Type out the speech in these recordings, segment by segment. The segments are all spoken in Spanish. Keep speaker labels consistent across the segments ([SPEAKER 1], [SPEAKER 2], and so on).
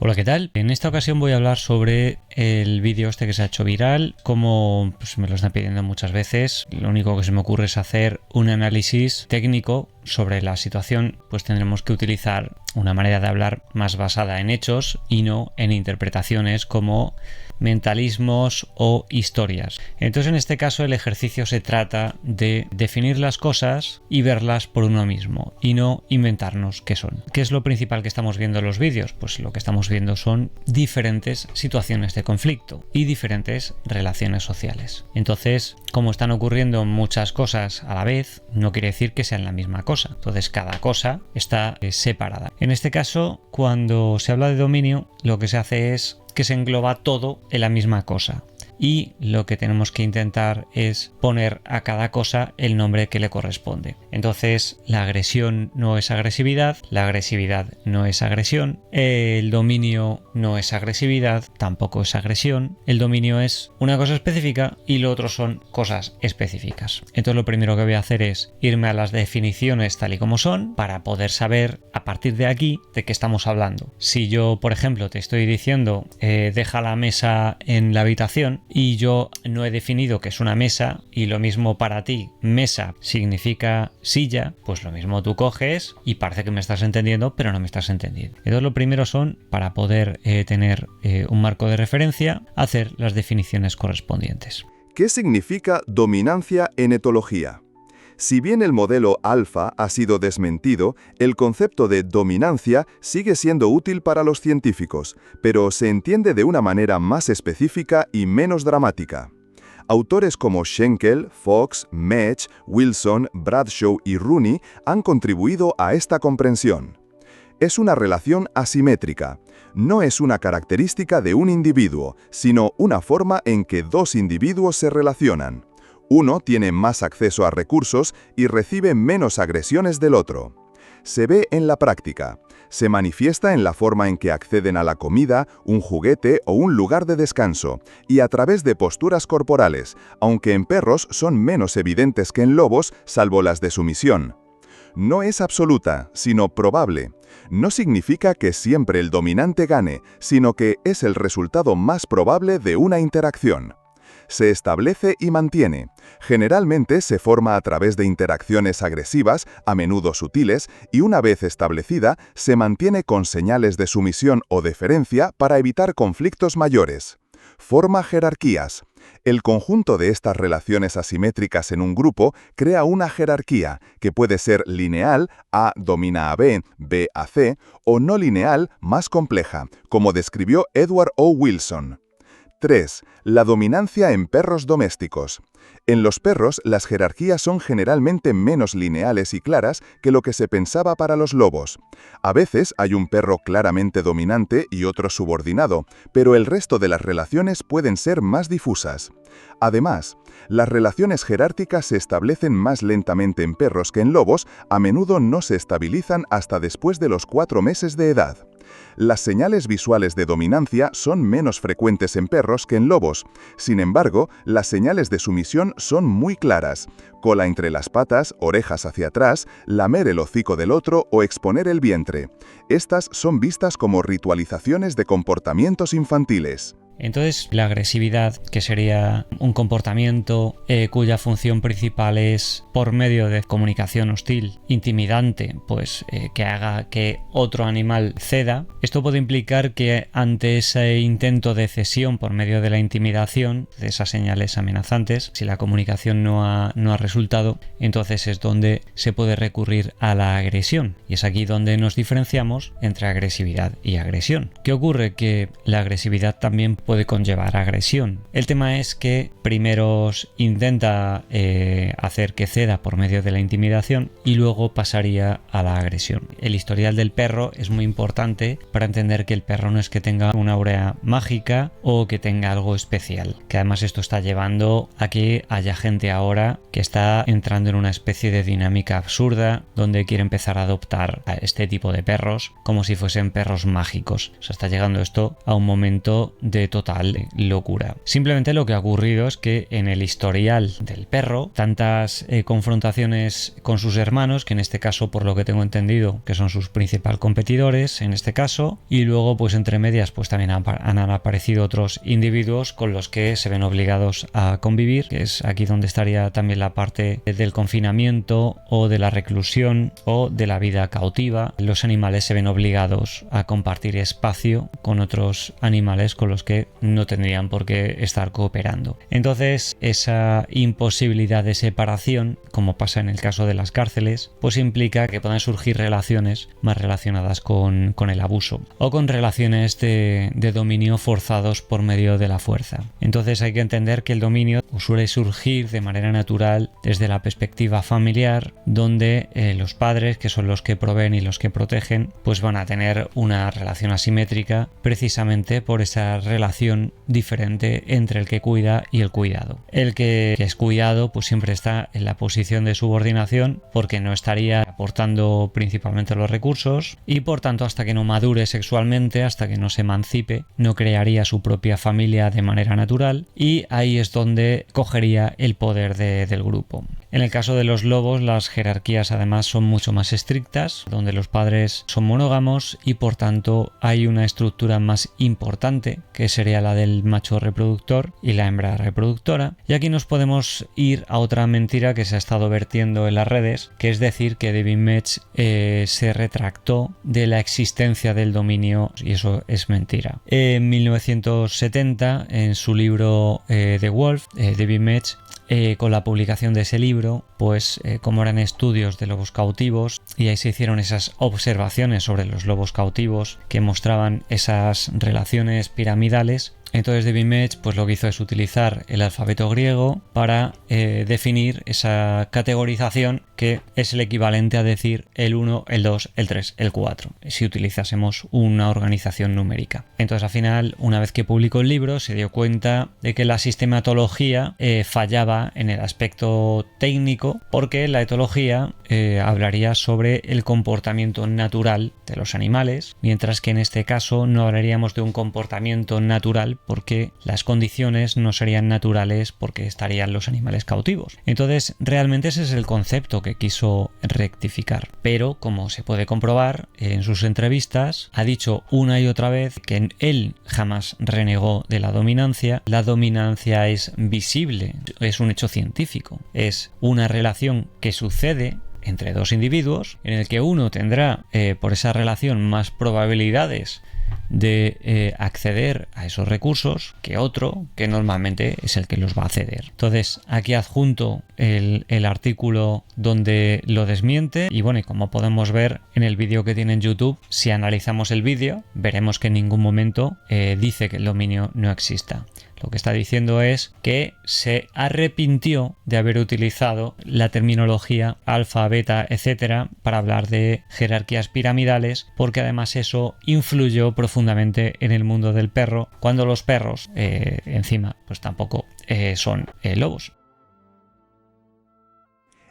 [SPEAKER 1] Hola, ¿qué tal? En esta ocasión voy a hablar sobre el vídeo este que se ha hecho viral. Como me lo están pidiendo muchas veces, lo único que se me ocurre es hacer un análisis técnico sobre la situación. Pues tendremos que utilizar una manera de hablar más basada en hechos y no en interpretaciones como mentalismos o historias. Entonces, en este caso, el ejercicio se trata de definir las cosas y verlas por uno mismo y no inventarnos qué son. ¿Qué es lo principal que estamos viendo en los vídeos? Pues lo que estamos viendo son diferentes situaciones de conflicto y diferentes relaciones sociales. Entonces, como están ocurriendo muchas cosas a la vez, no quiere decir que sean la misma cosa. Entonces, cada cosa está separada. En este caso, cuando se habla de dominio, lo que se hace es que se engloba todo en la misma cosa. Y lo que tenemos que intentar es poner a cada cosa el nombre que le corresponde. Entonces, la agresión no es agresividad, la agresividad no es agresión, el dominio no es agresividad, tampoco es agresión. El dominio es una cosa específica y lo otro son cosas específicas. Entonces, lo primero que voy a hacer es irme a las definiciones tal y como son para poder saber a partir de aquí de qué estamos hablando. Si yo, por ejemplo, te estoy diciendo deja la mesa en la habitación, y yo no he definido que es una mesa, y lo mismo para ti, mesa significa silla, pues lo mismo tú coges y parece que me estás entendiendo, pero no me estás entendiendo. Entonces, lo primero son, para poder tener un marco de referencia, hacer las definiciones correspondientes.
[SPEAKER 2] ¿Qué significa dominancia en etología? Si bien el modelo alfa ha sido desmentido, el concepto de dominancia sigue siendo útil para los científicos, pero se entiende de una manera más específica y menos dramática. Autores como Schenkel, Fox, Mech, Wilson, Bradshaw y Rooney han contribuido a esta comprensión. Es una relación asimétrica. No es una característica de un individuo, sino una forma en que dos individuos se relacionan. Uno tiene más acceso a recursos y recibe menos agresiones del otro. Se ve en la práctica. Se manifiesta en la forma en que acceden a la comida, un juguete o un lugar de descanso, y a través de posturas corporales, aunque en perros son menos evidentes que en lobos, salvo las de sumisión. No es absoluta, sino probable. No significa que siempre el dominante gane, sino que es el resultado más probable de una interacción. Se establece y mantiene. Generalmente se forma a través de interacciones agresivas, a menudo sutiles, y una vez establecida, se mantiene con señales de sumisión o deferencia para evitar conflictos mayores. Forma jerarquías. El conjunto de estas relaciones asimétricas en un grupo crea una jerarquía, que puede ser lineal, A domina a B, B a C, o no lineal, más compleja, como describió Edward O. Wilson. 3. La dominancia en perros domésticos. En los perros, las jerarquías son generalmente menos lineales y claras que lo que se pensaba para los lobos. A veces hay un perro claramente dominante y otro subordinado, pero el resto de las relaciones pueden ser más difusas. Además, las relaciones jerárquicas se establecen más lentamente en perros que en lobos, a menudo no se estabilizan hasta después de los 4 meses de edad. Las señales visuales de dominancia son menos frecuentes en perros que en lobos. Sin embargo, las señales de sumisión son muy claras. Cola entre las patas, orejas hacia atrás, lamer el hocico del otro o exponer el vientre. Estas son vistas como ritualizaciones de comportamientos infantiles.
[SPEAKER 1] Entonces, la agresividad, que sería un comportamiento cuya función principal es, por medio de comunicación hostil, intimidante, que haga que otro animal ceda. Esto puede implicar que ante ese intento de cesión por medio de la intimidación, de esas señales amenazantes, si la comunicación no ha resultado, entonces es donde se puede recurrir a la agresión. Y es aquí donde nos diferenciamos entre agresividad y agresión. ¿Qué ocurre? Que la agresividad también puede conllevar agresión. El tema es que primero intenta hacer que ceda por medio de la intimidación y luego pasaría a la agresión. El historial del perro es muy importante para entender que el perro no es que tenga una aurea mágica o que tenga algo especial, que además esto está llevando a que haya gente ahora que está entrando en una especie de dinámica absurda donde quiere empezar a adoptar a este tipo de perros como si fuesen perros mágicos. O sea, está llegando esto a un momento de total locura. Simplemente lo que ha ocurrido es que en el historial del perro, tantas confrontaciones con sus hermanos, que en este caso, por lo que tengo entendido, que son sus principales competidores en este caso, y luego pues entre medias pues también han aparecido otros individuos con los que se ven obligados a convivir, que es aquí donde estaría también la parte del confinamiento o de la reclusión o de la vida cautiva. Los animales se ven obligados a compartir espacio con otros animales con los que no tendrían por qué estar cooperando. Entonces, esa imposibilidad de separación, como pasa en el caso de las cárceles, pues implica que puedan surgir relaciones más relacionadas con el abuso o con relaciones de dominio forzados por medio de la fuerza. Entonces hay que entender que el dominio suele surgir de manera natural desde la perspectiva familiar, donde los padres, que son los que proveen y los que protegen, pues van a tener una relación asimétrica precisamente por esa relación diferente entre el que cuida y el cuidado. El que es cuidado pues siempre está en la posición de subordinación porque no estaría aportando principalmente los recursos y por tanto hasta que no madure sexualmente, hasta que no se emancipe, no crearía su propia familia de manera natural y ahí es donde cogería el poder del grupo. En el caso de los lobos, las jerarquías además son mucho más estrictas, donde los padres son monógamos y por tanto hay una estructura más importante, que sería la del macho reproductor y la hembra reproductora. Y aquí nos podemos ir a otra mentira que se ha estado vertiendo en las redes, que es decir que David Mech se retractó de la existencia del dominio, y eso es mentira. En 1970, en su libro The Wolf, David Mech, con la publicación de ese libro, pues como eran estudios de lobos cautivos y ahí se hicieron esas observaciones sobre los lobos cautivos que mostraban esas relaciones piramidales, entonces David Mech pues lo que hizo es utilizar el alfabeto griego para definir esa categorización que es el equivalente a decir el 1, el 2, el 3, el 4, si utilizásemos una organización numérica. Entonces al final, una vez que publicó el libro, se dio cuenta de que la sistematología fallaba en el aspecto técnico porque la etología hablaría sobre el comportamiento natural de los animales, mientras que en este caso no hablaríamos de un comportamiento natural porque las condiciones no serían naturales porque estarían los animales cautivos. Entonces realmente ese es el concepto que quiso rectificar, pero como se puede comprobar en sus entrevistas ha dicho una y otra vez que él jamás renegó de la dominancia es visible, es un hecho científico, es una relación que sucede entre dos individuos en el que uno tendrá por esa relación más probabilidades de acceder a esos recursos que otro, que normalmente es el que los va a ceder. Entonces aquí adjunto el artículo donde lo desmiente y bueno, y como podemos ver en el vídeo que tiene en YouTube, si analizamos el vídeo veremos que en ningún momento dice que el dominio no exista. Lo que está diciendo es que se arrepintió de haber utilizado la terminología alfa, beta, etcétera para hablar de jerarquías piramidales, porque además eso influyó profundamente en el mundo del perro, cuando los perros encima pues tampoco son lobos.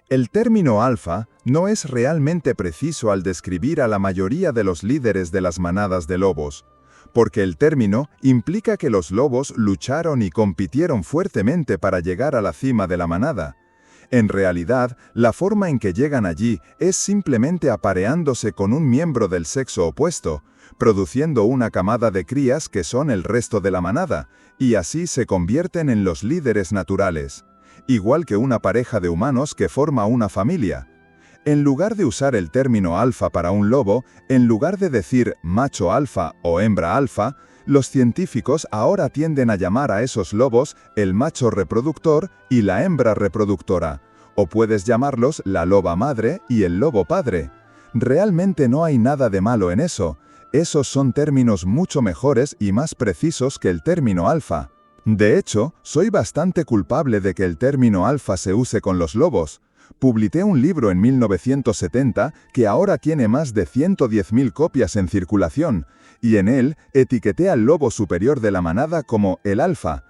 [SPEAKER 2] El término alfa no es realmente preciso al describir a la mayoría de los líderes de las manadas de lobos, porque el término implica que los lobos lucharon y compitieron fuertemente para llegar a la cima de la manada. En realidad, la forma en que llegan allí es simplemente apareándose con un miembro del sexo opuesto, produciendo una camada de crías que son el resto de la manada, y así se convierten en los líderes naturales, igual que una pareja de humanos que forma una familia. En lugar de usar el término alfa para un lobo, en lugar de decir macho alfa o hembra alfa, los científicos ahora tienden a llamar a esos lobos el macho reproductor y la hembra reproductora, o puedes llamarlos la loba madre y el lobo padre. Realmente no hay nada de malo en eso. Esos son términos mucho mejores y más precisos que el término alfa. De hecho, soy bastante culpable de que el término alfa se use con los lobos. Publiqué un libro en 1970 que ahora tiene más de 110.000 copias en circulación, y en él etiqueté al lobo superior de la manada como el alfa.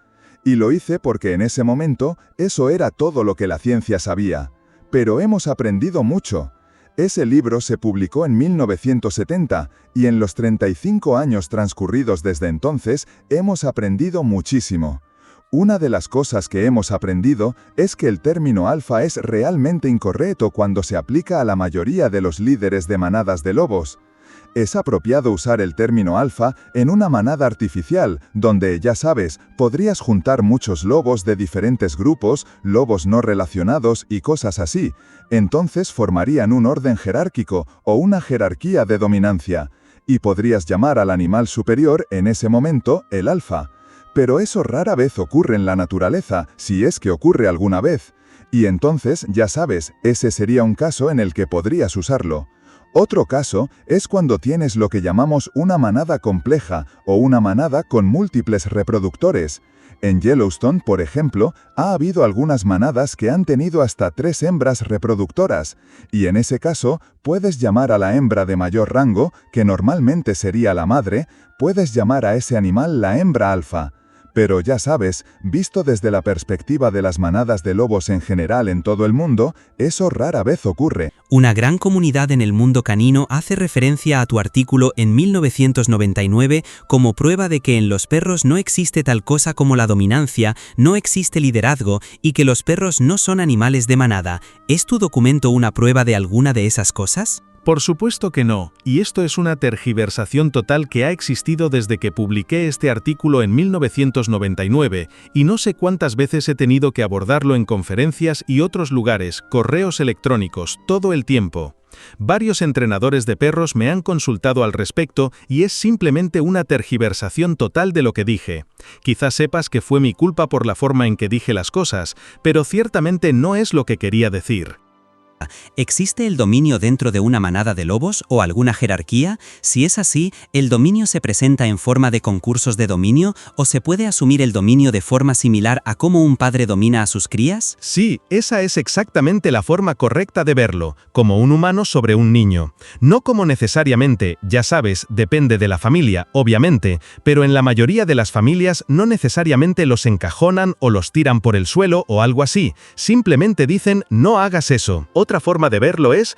[SPEAKER 2] Y lo hice porque en ese momento eso era todo lo que la ciencia sabía. Pero hemos aprendido mucho. Ese libro se publicó en 1970 y en los 35 años transcurridos desde entonces hemos aprendido muchísimo. Una de las cosas que hemos aprendido es que el término alfa es realmente incorrecto cuando se aplica a la mayoría de los líderes de manadas de lobos. Es apropiado usar el término alfa en una manada artificial, donde, ya sabes, podrías juntar muchos lobos de diferentes grupos, lobos no relacionados y cosas así. Entonces formarían un orden jerárquico o una jerarquía de dominancia. Y podrías llamar al animal superior, en ese momento, el alfa. Pero eso rara vez ocurre en la naturaleza, si es que ocurre alguna vez. Y entonces, ya sabes, ese sería un caso en el que podrías usarlo. Otro caso es cuando tienes lo que llamamos una manada compleja o una manada con múltiples reproductores. En Yellowstone, por ejemplo, ha habido algunas manadas que han tenido hasta 3 hembras reproductoras, y en ese caso puedes llamar a la hembra de mayor rango, que normalmente sería la madre, puedes llamar a ese animal la hembra alfa. Pero ya sabes, visto desde la perspectiva de las manadas de lobos en general en todo el mundo, eso rara vez ocurre.
[SPEAKER 3] Una gran comunidad en el mundo canino hace referencia a tu artículo en 1999 como prueba de que en los perros no existe tal cosa como la dominancia, no existe liderazgo y que los perros no son animales de manada. ¿Es tu documento una prueba de alguna de esas cosas?
[SPEAKER 4] Por supuesto que no, y esto es una tergiversación total que ha existido desde que publiqué este artículo en 1999, y no sé cuántas veces he tenido que abordarlo en conferencias y otros lugares, correos electrónicos, todo el tiempo. Varios entrenadores de perros me han consultado al respecto y es simplemente una tergiversación total de lo que dije. Quizás sepas que fue mi culpa por la forma en que dije las cosas, pero ciertamente no es lo que quería decir.
[SPEAKER 3] ¿Existe el dominio dentro de una manada de lobos o alguna jerarquía? Si es así, ¿el dominio se presenta en forma de concursos de dominio o se puede asumir el dominio de forma similar a cómo un padre domina a sus crías?
[SPEAKER 4] Sí, esa es exactamente la forma correcta de verlo, como un humano sobre un niño. No como necesariamente, ya sabes, depende de la familia, obviamente, pero en la mayoría de las familias no necesariamente los encajonan o los tiran por el suelo o algo así, simplemente dicen no hagas eso. Otra forma de verlo es,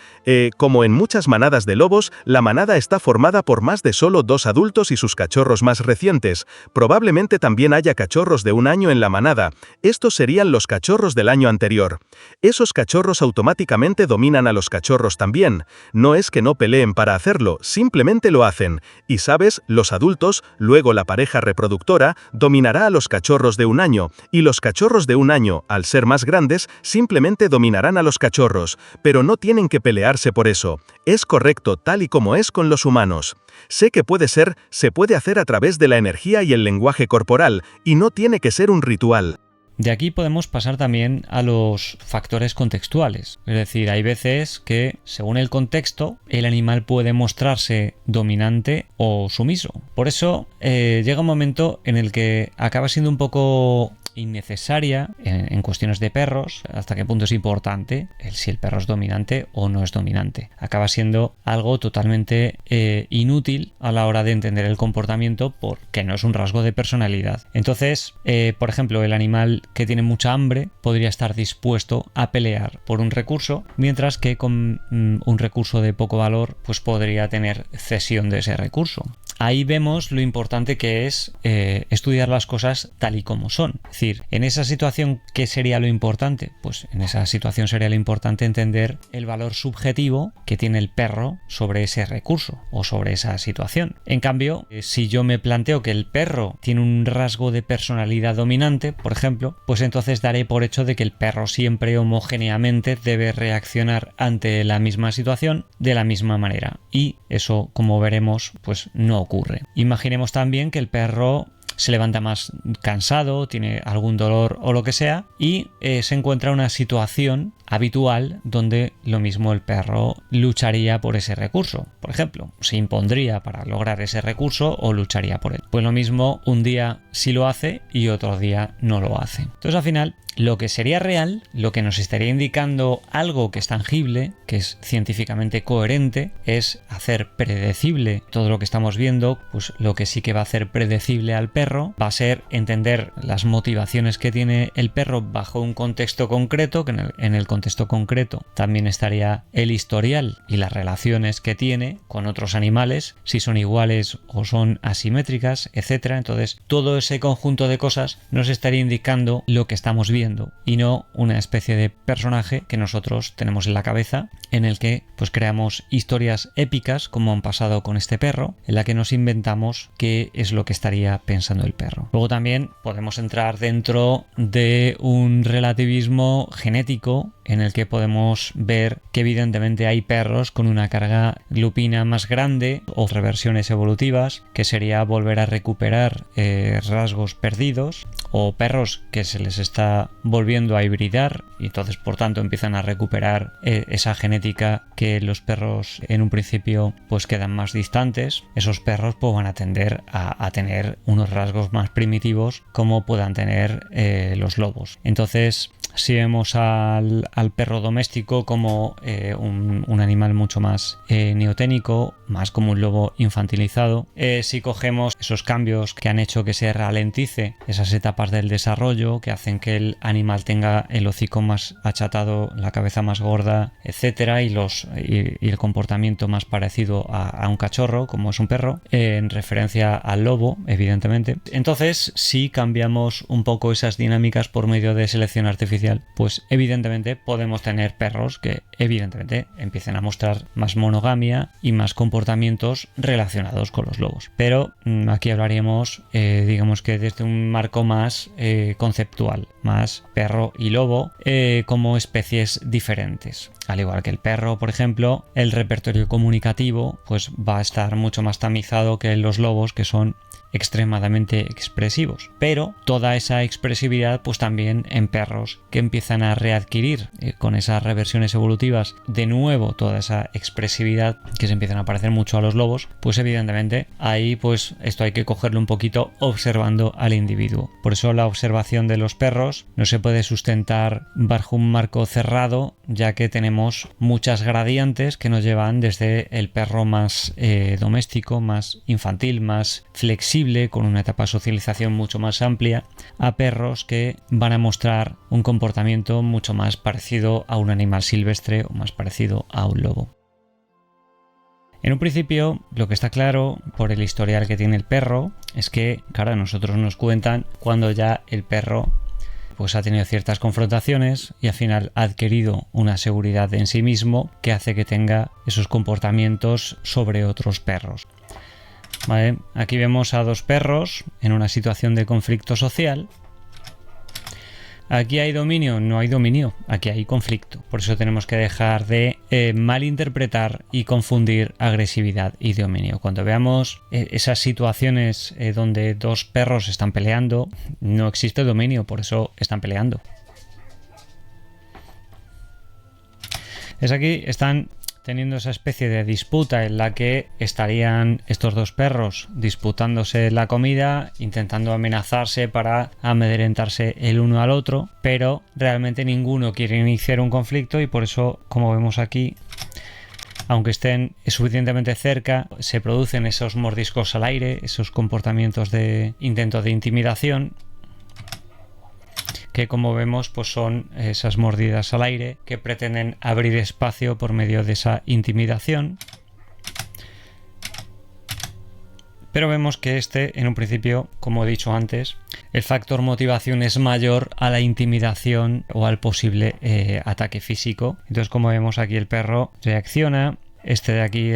[SPEAKER 4] como en muchas manadas de lobos, la manada está formada por más de solo 2 adultos y sus cachorros más recientes. Probablemente también haya cachorros de un año en la manada. Estos serían los cachorros del año anterior. Esos cachorros automáticamente dominan a los cachorros también. No es que no peleen para hacerlo, simplemente lo hacen. Y sabes, los adultos, luego la pareja reproductora, dominará a los cachorros de un año, y los cachorros de un año, al ser más grandes, simplemente dominarán a los cachorros. Pero no tienen que pelearse por eso. Es correcto tal y como es con los humanos. Sé que se puede hacer a través de la energía y el lenguaje corporal, y no tiene que ser un ritual.
[SPEAKER 1] De aquí podemos pasar también a los factores contextuales. Es decir, hay veces que, según el contexto, el animal puede mostrarse dominante o sumiso. Por eso llega un momento en el que acaba siendo un poco innecesaria en cuestiones de perros, hasta qué punto es importante si el perro es dominante o no es dominante. Acaba siendo algo totalmente inútil a la hora de entender el comportamiento porque no es un rasgo de personalidad. Entonces, por ejemplo, el animal que tiene mucha hambre podría estar dispuesto a pelear por un recurso, mientras que con un recurso de poco valor pues podría tener cesión de ese recurso. Ahí vemos lo importante que es estudiar las cosas tal y como son. Es decir, en esa situación, ¿qué sería lo importante? Pues en esa situación sería lo importante entender el valor subjetivo que tiene el perro sobre ese recurso o sobre esa situación. En cambio, si yo me planteo que el perro tiene un rasgo de personalidad dominante, por ejemplo, pues entonces daré por hecho de que el perro siempre homogéneamente debe reaccionar ante la misma situación de la misma manera. Y eso, como veremos, pues no ocurre. Imaginemos también que el perro se levanta más cansado, tiene algún dolor o lo que sea, y se encuentra una situación habitual donde lo mismo el perro lucharía por ese recurso. Por ejemplo, se impondría para lograr ese recurso o lucharía por él. Pues lo mismo, un día sí lo hace y otro día no lo hace. Entonces, al final, lo que sería real, lo que nos estaría indicando algo que es tangible, que es científicamente coherente, es hacer predecible todo lo que estamos viendo. Pues lo que sí que va a hacer predecible al perro va a ser entender las motivaciones que tiene el perro bajo un contexto concreto, que en el contexto contexto concreto también estaría el historial y las relaciones que tiene con otros animales, si son iguales o son asimétricas, etcétera. Entonces, todo ese conjunto de cosas nos estaría indicando lo que estamos viendo y no una especie de personaje que nosotros tenemos en la cabeza, en el que pues creamos historias épicas, como han pasado con este perro, en la que nos inventamos qué es lo que estaría pensando el perro. Luego también podemos entrar dentro de un relativismo genético, en el que podemos ver que evidentemente hay perros con una carga lupina más grande o reversiones evolutivas, que sería volver a recuperar rasgos perdidos, o perros que se les está volviendo a hibridar y entonces por tanto empiezan a recuperar esa genética que los perros en un principio pues quedan más distantes. Esos perros pues van a tender a tener unos rasgos más primitivos como puedan tener los lobos. Entonces, si vemos al perro doméstico como un animal mucho más neoténico, más como un lobo infantilizado, si cogemos esos cambios que han hecho que se ralentice esas etapas del desarrollo, que hacen que el animal tenga el hocico más achatado, la cabeza más gorda, etcétera, y el comportamiento más parecido a un cachorro, como es un perro, en referencia al lobo, evidentemente. Entonces, si cambiamos un poco esas dinámicas por medio de selección artificial, pues evidentemente podemos tener perros que evidentemente empiecen a mostrar más monogamia y más comportamientos relacionados con los lobos. Pero aquí hablaríamos, digamos que desde un marco más conceptual, más perro y lobo como especies diferentes. Al igual que el perro, por ejemplo, el repertorio comunicativo pues va a estar mucho más tamizado que los lobos, que son extremadamente expresivos, pero toda esa expresividad pues también en perros que empiezan a readquirir con esas reversiones evolutivas de nuevo toda esa expresividad que se empiezan a parecer mucho a los lobos, pues evidentemente ahí pues esto hay que cogerlo un poquito observando al individuo. Por eso la observación de los perros no se puede sustentar bajo un marco cerrado, ya que tenemos muchas gradientes que nos llevan desde el perro más doméstico, más infantil, más flexible, con una etapa de socialización mucho más amplia, a perros que van a mostrar un comportamiento mucho más parecido a un animal silvestre o más parecido a un lobo. En un principio, lo que está claro por el historial que tiene el perro es que, claro, a nosotros nos cuentan cuando ya el perro pues ha tenido ciertas confrontaciones y al final ha adquirido una seguridad en sí mismo que hace que tenga esos comportamientos sobre otros perros. Vale, aquí vemos a dos perros en una situación de conflicto social. ¿Aquí hay dominio? No hay dominio, aquí hay conflicto. Por eso tenemos que dejar de malinterpretar y confundir agresividad y dominio. Cuando veamos esas situaciones donde dos perros están peleando, no existe dominio, por eso están peleando. Es aquí, están teniendo esa especie de disputa en la que estarían estos dos perros disputándose la comida, intentando amenazarse para amedrentarse el uno al otro, pero realmente ninguno quiere iniciar un conflicto y por eso, como vemos aquí, aunque estén suficientemente cerca, se producen esos mordiscos al aire, esos comportamientos de intento de intimidación, que como vemos pues son esas mordidas al aire que pretenden abrir espacio por medio de esa intimidación. Pero vemos que en un principio, como he dicho antes, el factor motivación es mayor a la intimidación o al posible ataque físico. Entonces, como vemos aquí, el perro reacciona. Este de aquí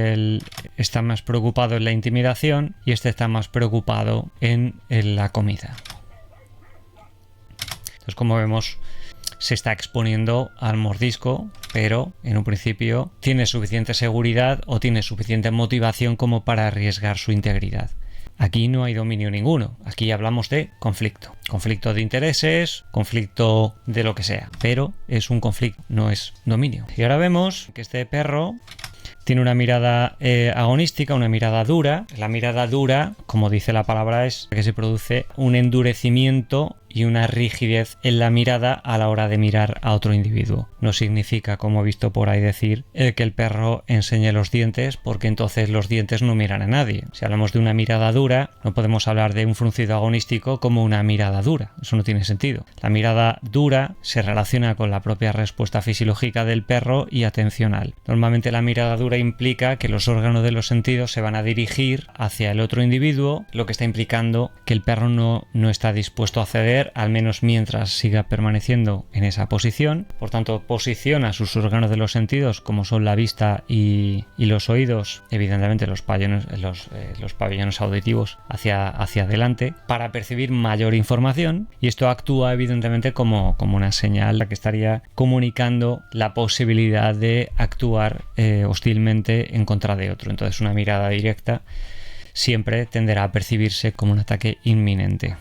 [SPEAKER 1] está más preocupado en la intimidación y este está más preocupado en la comida. Entonces, como vemos, se está exponiendo al mordisco, pero en un principio tiene suficiente seguridad o tiene suficiente motivación como para arriesgar su integridad. Aquí no hay dominio ninguno, aquí hablamos de conflicto. Conflicto de intereses, conflicto de lo que sea, pero es un conflicto, no es dominio. Y ahora vemos que este perro tiene una mirada agonística, una mirada dura. La mirada dura, como dice la palabra, es que se produce un endurecimiento y una rigidez en la mirada a la hora de mirar a otro individuo. No significa, como he visto por ahí decir, que el perro enseñe los dientes, porque entonces los dientes no miran a nadie. Si hablamos de una mirada dura, no podemos hablar de un fruncido agonístico como una mirada dura. Eso no tiene sentido. La mirada dura se relaciona con la propia respuesta fisiológica del perro y atencional. Normalmente la mirada dura implica que los órganos de los sentidos se van a dirigir hacia el otro individuo, lo que está implicando que el perro no está dispuesto a ceder, al menos mientras siga permaneciendo en esa posición. Por tanto, posiciona sus órganos de los sentidos, como son la vista y los oídos, evidentemente los pabellones auditivos hacia adelante, para percibir mayor información, y esto actúa evidentemente como una señal que estaría comunicando la posibilidad de actuar hostilmente en contra de otro. Entonces una mirada directa siempre tenderá a percibirse como un ataque inminente.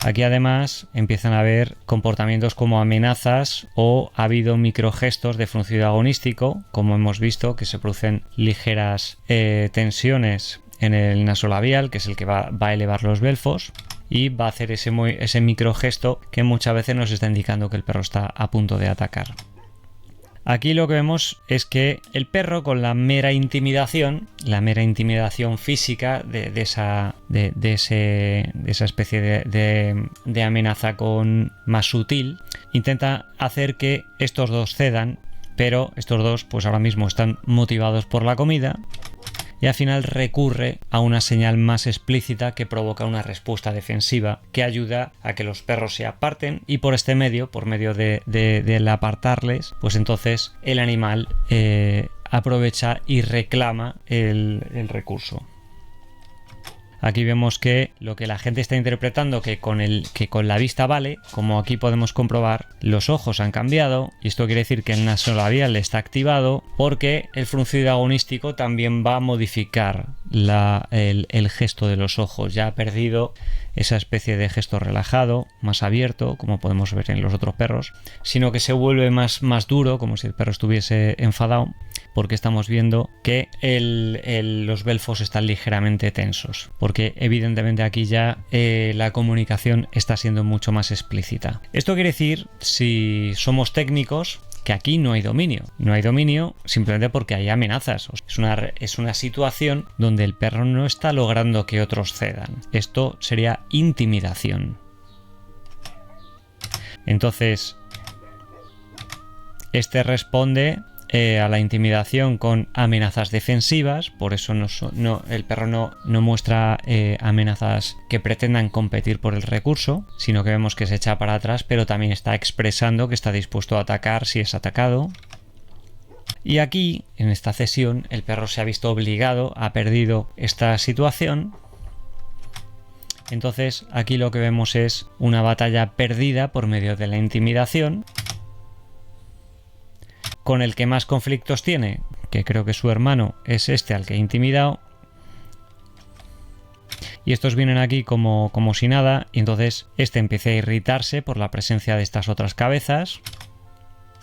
[SPEAKER 1] Aquí además empiezan a haber comportamientos como amenazas, o ha habido microgestos de fruncido agonístico, como hemos visto, que se producen ligeras tensiones en el nasolabial, que es el que va a elevar los belfos, y va a hacer ese microgesto que muchas veces nos está indicando que el perro está a punto de atacar. Aquí lo que vemos es que el perro, con la mera intimidación física de esa especie de amenaza más sutil, intenta hacer que estos dos cedan, pero estos dos pues ahora mismo están motivados por la comida, y al final recurre a una señal más explícita que provoca una respuesta defensiva que ayuda a que los perros se aparten, y por medio del apartarles, pues entonces el animal aprovecha y reclama el recurso. Aquí vemos que lo que la gente está interpretando que con la vista vale, como aquí podemos comprobar, los ojos han cambiado, y esto quiere decir que el nasolabial está activado, porque el fruncido agonístico también va a modificar el gesto de los ojos. Ya ha perdido esa especie de gesto relajado, más abierto, como podemos ver en los otros perros, sino que se vuelve más duro, como si el perro estuviese enfadado, porque estamos viendo que los belfos están ligeramente tensos, porque evidentemente aquí ya la comunicación está siendo mucho más explícita. Esto quiere decir, si somos técnicos, que aquí no hay dominio. No hay dominio simplemente porque hay amenazas. Es una situación donde el perro no está logrando que otros cedan. Esto sería intimidación. Entonces, este responde a la intimidación con amenazas defensivas, por eso el perro no muestra amenazas que pretendan competir por el recurso, sino que vemos que se echa para atrás, pero también está expresando que está dispuesto a atacar si es atacado. Y aquí, en esta cesión, el perro se ha visto obligado, ha perdido esta situación. Entonces aquí lo que vemos es una batalla perdida por medio de la intimidación. Con el que más conflictos tiene, que creo que su hermano es este al que ha intimidado, y estos vienen aquí como si nada, y entonces este empieza a irritarse por la presencia de estas otras cabezas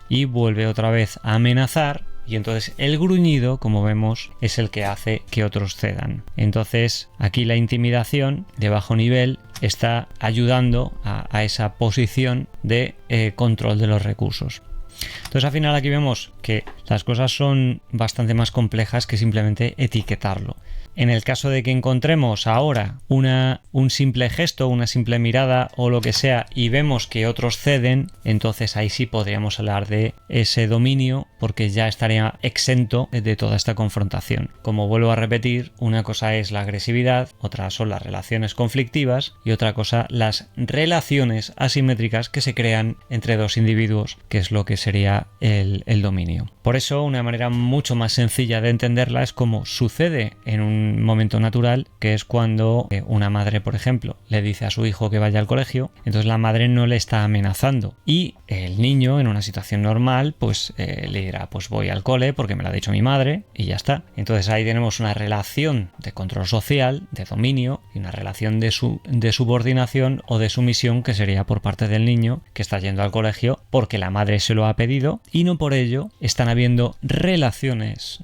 [SPEAKER 1] y vuelve otra vez a amenazar, y entonces el gruñido, como vemos, es el que hace que otros cedan. Entonces aquí la intimidación de bajo nivel está ayudando a esa posición de control de los recursos. Entonces al final aquí vemos que las cosas son bastante más complejas que simplemente etiquetarlo. En el caso de que encontremos ahora un simple gesto, una simple mirada o lo que sea, y vemos que otros ceden, entonces ahí sí podríamos hablar de ese dominio, porque ya estaría exento de toda esta confrontación. Como vuelvo a repetir, una cosa es la agresividad, otra son las relaciones conflictivas y otra cosa las relaciones asimétricas que se crean entre dos individuos, que es lo que sería el dominio. Por eso, una manera mucho más sencilla de entenderla es como sucede en un momento natural, que es cuando una madre, por ejemplo, le dice a su hijo que vaya al colegio, entonces la madre no le está amenazando, y el niño en una situación normal pues le dirá, pues voy al cole porque me lo ha dicho mi madre, y ya está. Entonces ahí tenemos una relación de control social, de dominio, y una relación de subordinación o de sumisión, que sería por parte del niño que está yendo al colegio porque la madre se lo ha pedido, y no por ello están habiendo relaciones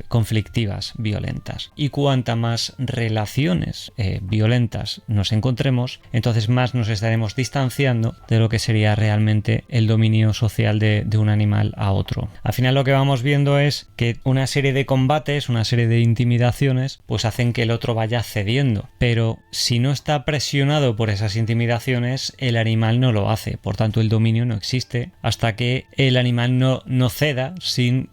[SPEAKER 1] conflictivas violentas. Y cuanta más relaciones violentas nos encontremos, entonces más nos estaremos distanciando de lo que sería realmente el dominio social de un animal a otro. Al final lo que vamos viendo es que una serie de combates, una serie de intimidaciones, pues hacen que el otro vaya cediendo. Pero si no está presionado por esas intimidaciones, el animal no lo hace. Por tanto, el dominio no existe hasta que el animal no ceda sin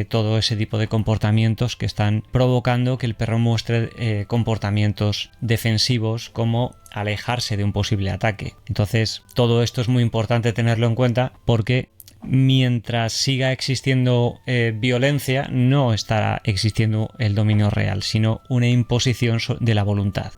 [SPEAKER 1] todo ese tipo de comportamientos que están provocando que el perro muestre comportamientos defensivos como alejarse de un posible ataque. Entonces, todo esto es muy importante tenerlo en cuenta porque mientras siga existiendo violencia, no estará existiendo el dominio real, sino una imposición de la voluntad.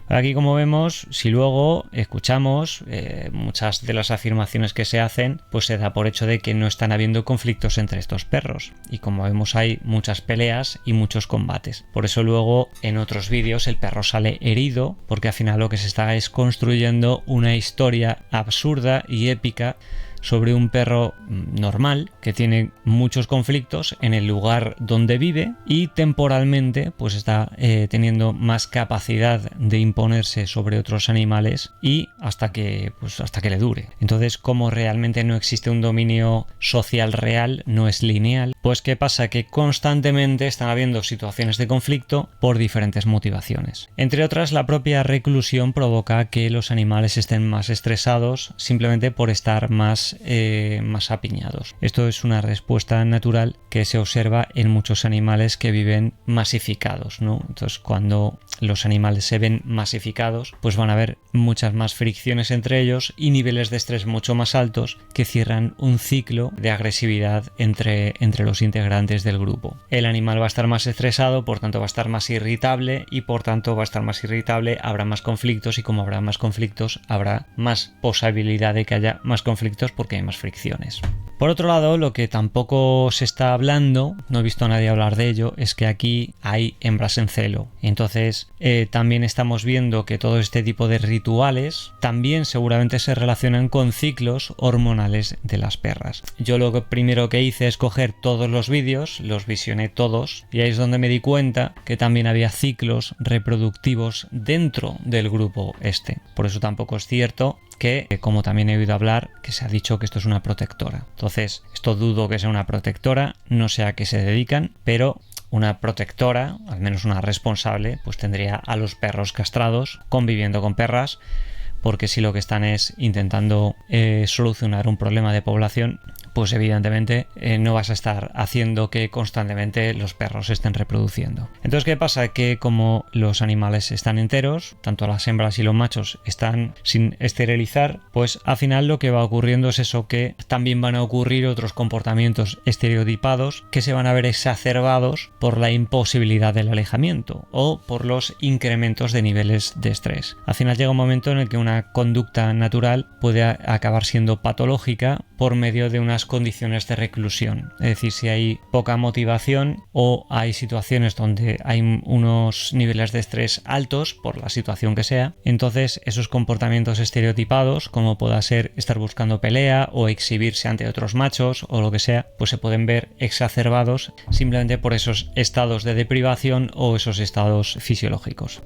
[SPEAKER 1] Aquí, como vemos, si luego escuchamos muchas de las afirmaciones que se hacen, pues se da por hecho de que no están habiendo conflictos entre estos perros. Y como vemos, hay muchas peleas y muchos combates. Por eso luego en otros vídeos el perro sale herido, porque al final lo que se está es construyendo una historia absurda y épica sobre un perro normal que tiene muchos conflictos en el lugar donde vive y temporalmente pues está teniendo más capacidad de imponerse sobre otros animales y hasta que le dure. Entonces, como realmente no existe un dominio social real, no es lineal, pues ¿qué pasa? Que constantemente están habiendo situaciones de conflicto por diferentes motivaciones. Entre otras, la propia reclusión provoca que los animales estén más estresados simplemente por estar más apiñados. Esto es una respuesta natural que se observa en muchos animales que viven masificados, ¿no? Entonces, cuando los animales se ven masificados, pues van a haber muchas más fricciones entre ellos y niveles de estrés mucho más altos que cierran un ciclo de agresividad entre los integrantes del grupo. El animal va a estar más estresado, por tanto va a estar más irritable y por tanto va a estar más irritable, habrá más conflictos y como habrá más conflictos, habrá más posibilidad de que haya más conflictos porque hay más fricciones. Por otro lado, lo que tampoco se está hablando, no he visto a nadie hablar de ello, es que aquí hay hembras en celo. Entonces, también estamos viendo que todo este tipo de rituales también seguramente se relacionan con ciclos hormonales de las perras. Yo lo primero que hice es coger todos los vídeos, los visioné todos, y ahí es donde me di cuenta que también había ciclos reproductivos dentro del grupo este. Por eso tampoco es cierto que, como también he oído hablar, que se ha dicho que esto es una protectora. Entonces, esto dudo que sea una protectora, no sé a qué se dedican, pero una protectora, al menos una responsable, pues tendría a los perros castrados conviviendo con perras, porque si lo que están es intentando solucionar un problema de población, pues evidentemente no vas a estar haciendo que constantemente los perros se estén reproduciendo. Entonces, ¿qué pasa? Que como los animales están enteros, tanto las hembras y los machos están sin esterilizar, pues al final lo que va ocurriendo es eso, que también van a ocurrir otros comportamientos estereotipados que se van a ver exacerbados por la imposibilidad del alejamiento o por los incrementos de niveles de estrés. Al final llega un momento en el que una conducta natural puede acabar siendo patológica por medio de unas condiciones de reclusión. Es decir, si hay poca motivación o hay situaciones donde hay unos niveles de estrés altos por la situación que sea, entonces esos comportamientos estereotipados, como pueda ser estar buscando pelea o exhibirse ante otros machos o lo que sea, pues se pueden ver exacerbados simplemente por esos estados de deprivación o esos estados fisiológicos.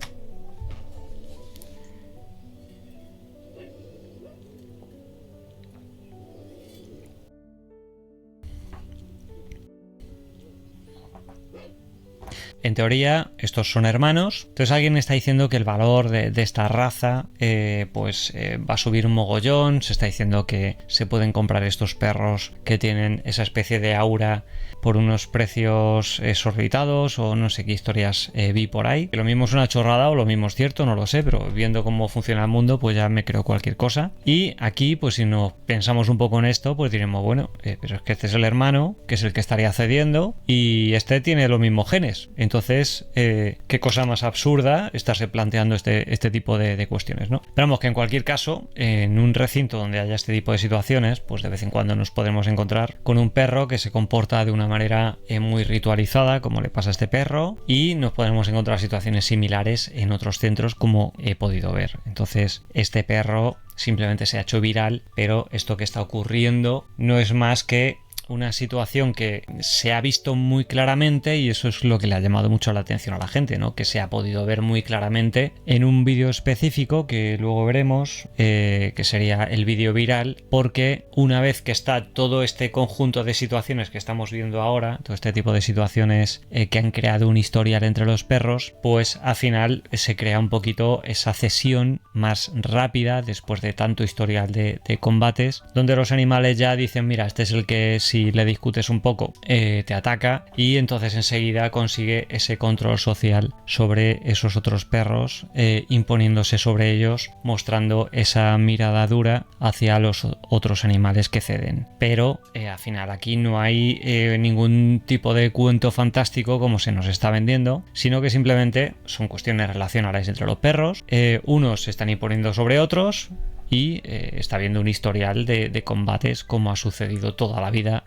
[SPEAKER 1] En teoría, estos son hermanos. Entonces alguien está diciendo que el valor de esta raza va a subir un mogollón. Se está diciendo que se pueden comprar estos perros que tienen esa especie de aura por unos precios exorbitados o no sé qué historias vi por ahí. Que lo mismo es una chorrada o lo mismo es cierto, no lo sé, pero viendo cómo funciona el mundo, pues ya me creo cualquier cosa. Y aquí, pues si nos pensamos un poco en esto, pues diremos, bueno, pero es que este es el hermano, que es el que estaría cediendo, y este tiene los mismos genes. Entonces Entonces, qué cosa más absurda estarse planteando este tipo de cuestiones, ¿no? Pero vamos, que en cualquier caso, en un recinto donde haya este tipo de situaciones, pues de vez en cuando nos podremos encontrar con un perro que se comporta de una manera muy ritualizada, como le pasa a este perro, y nos podremos encontrar situaciones similares en otros centros, como he podido ver. Entonces, este perro simplemente se ha hecho viral, pero esto que está ocurriendo no es más que una situación que se ha visto muy claramente, y eso es lo que le ha llamado mucho la atención a la gente, ¿no? Que se ha podido ver muy claramente en un vídeo específico que luego veremos, que sería el vídeo viral, porque una vez que está todo este conjunto de situaciones que estamos viendo ahora, todo este tipo de situaciones que han creado un historial entre los perros, pues al final se crea un poquito esa cesión más rápida después de tanto historial de combates, donde los animales ya dicen, mira, este es el que si le discutes un poco te ataca, y entonces enseguida consigue ese control social sobre esos otros perros, imponiéndose sobre ellos, mostrando esa mirada dura hacia los otros animales que ceden. Pero al final aquí no hay ningún tipo de cuento fantástico como se nos está vendiendo, sino que simplemente son cuestiones relacionales entre los perros. Unos se están imponiendo sobre otros, y está viendo un historial de combates como ha sucedido toda la vida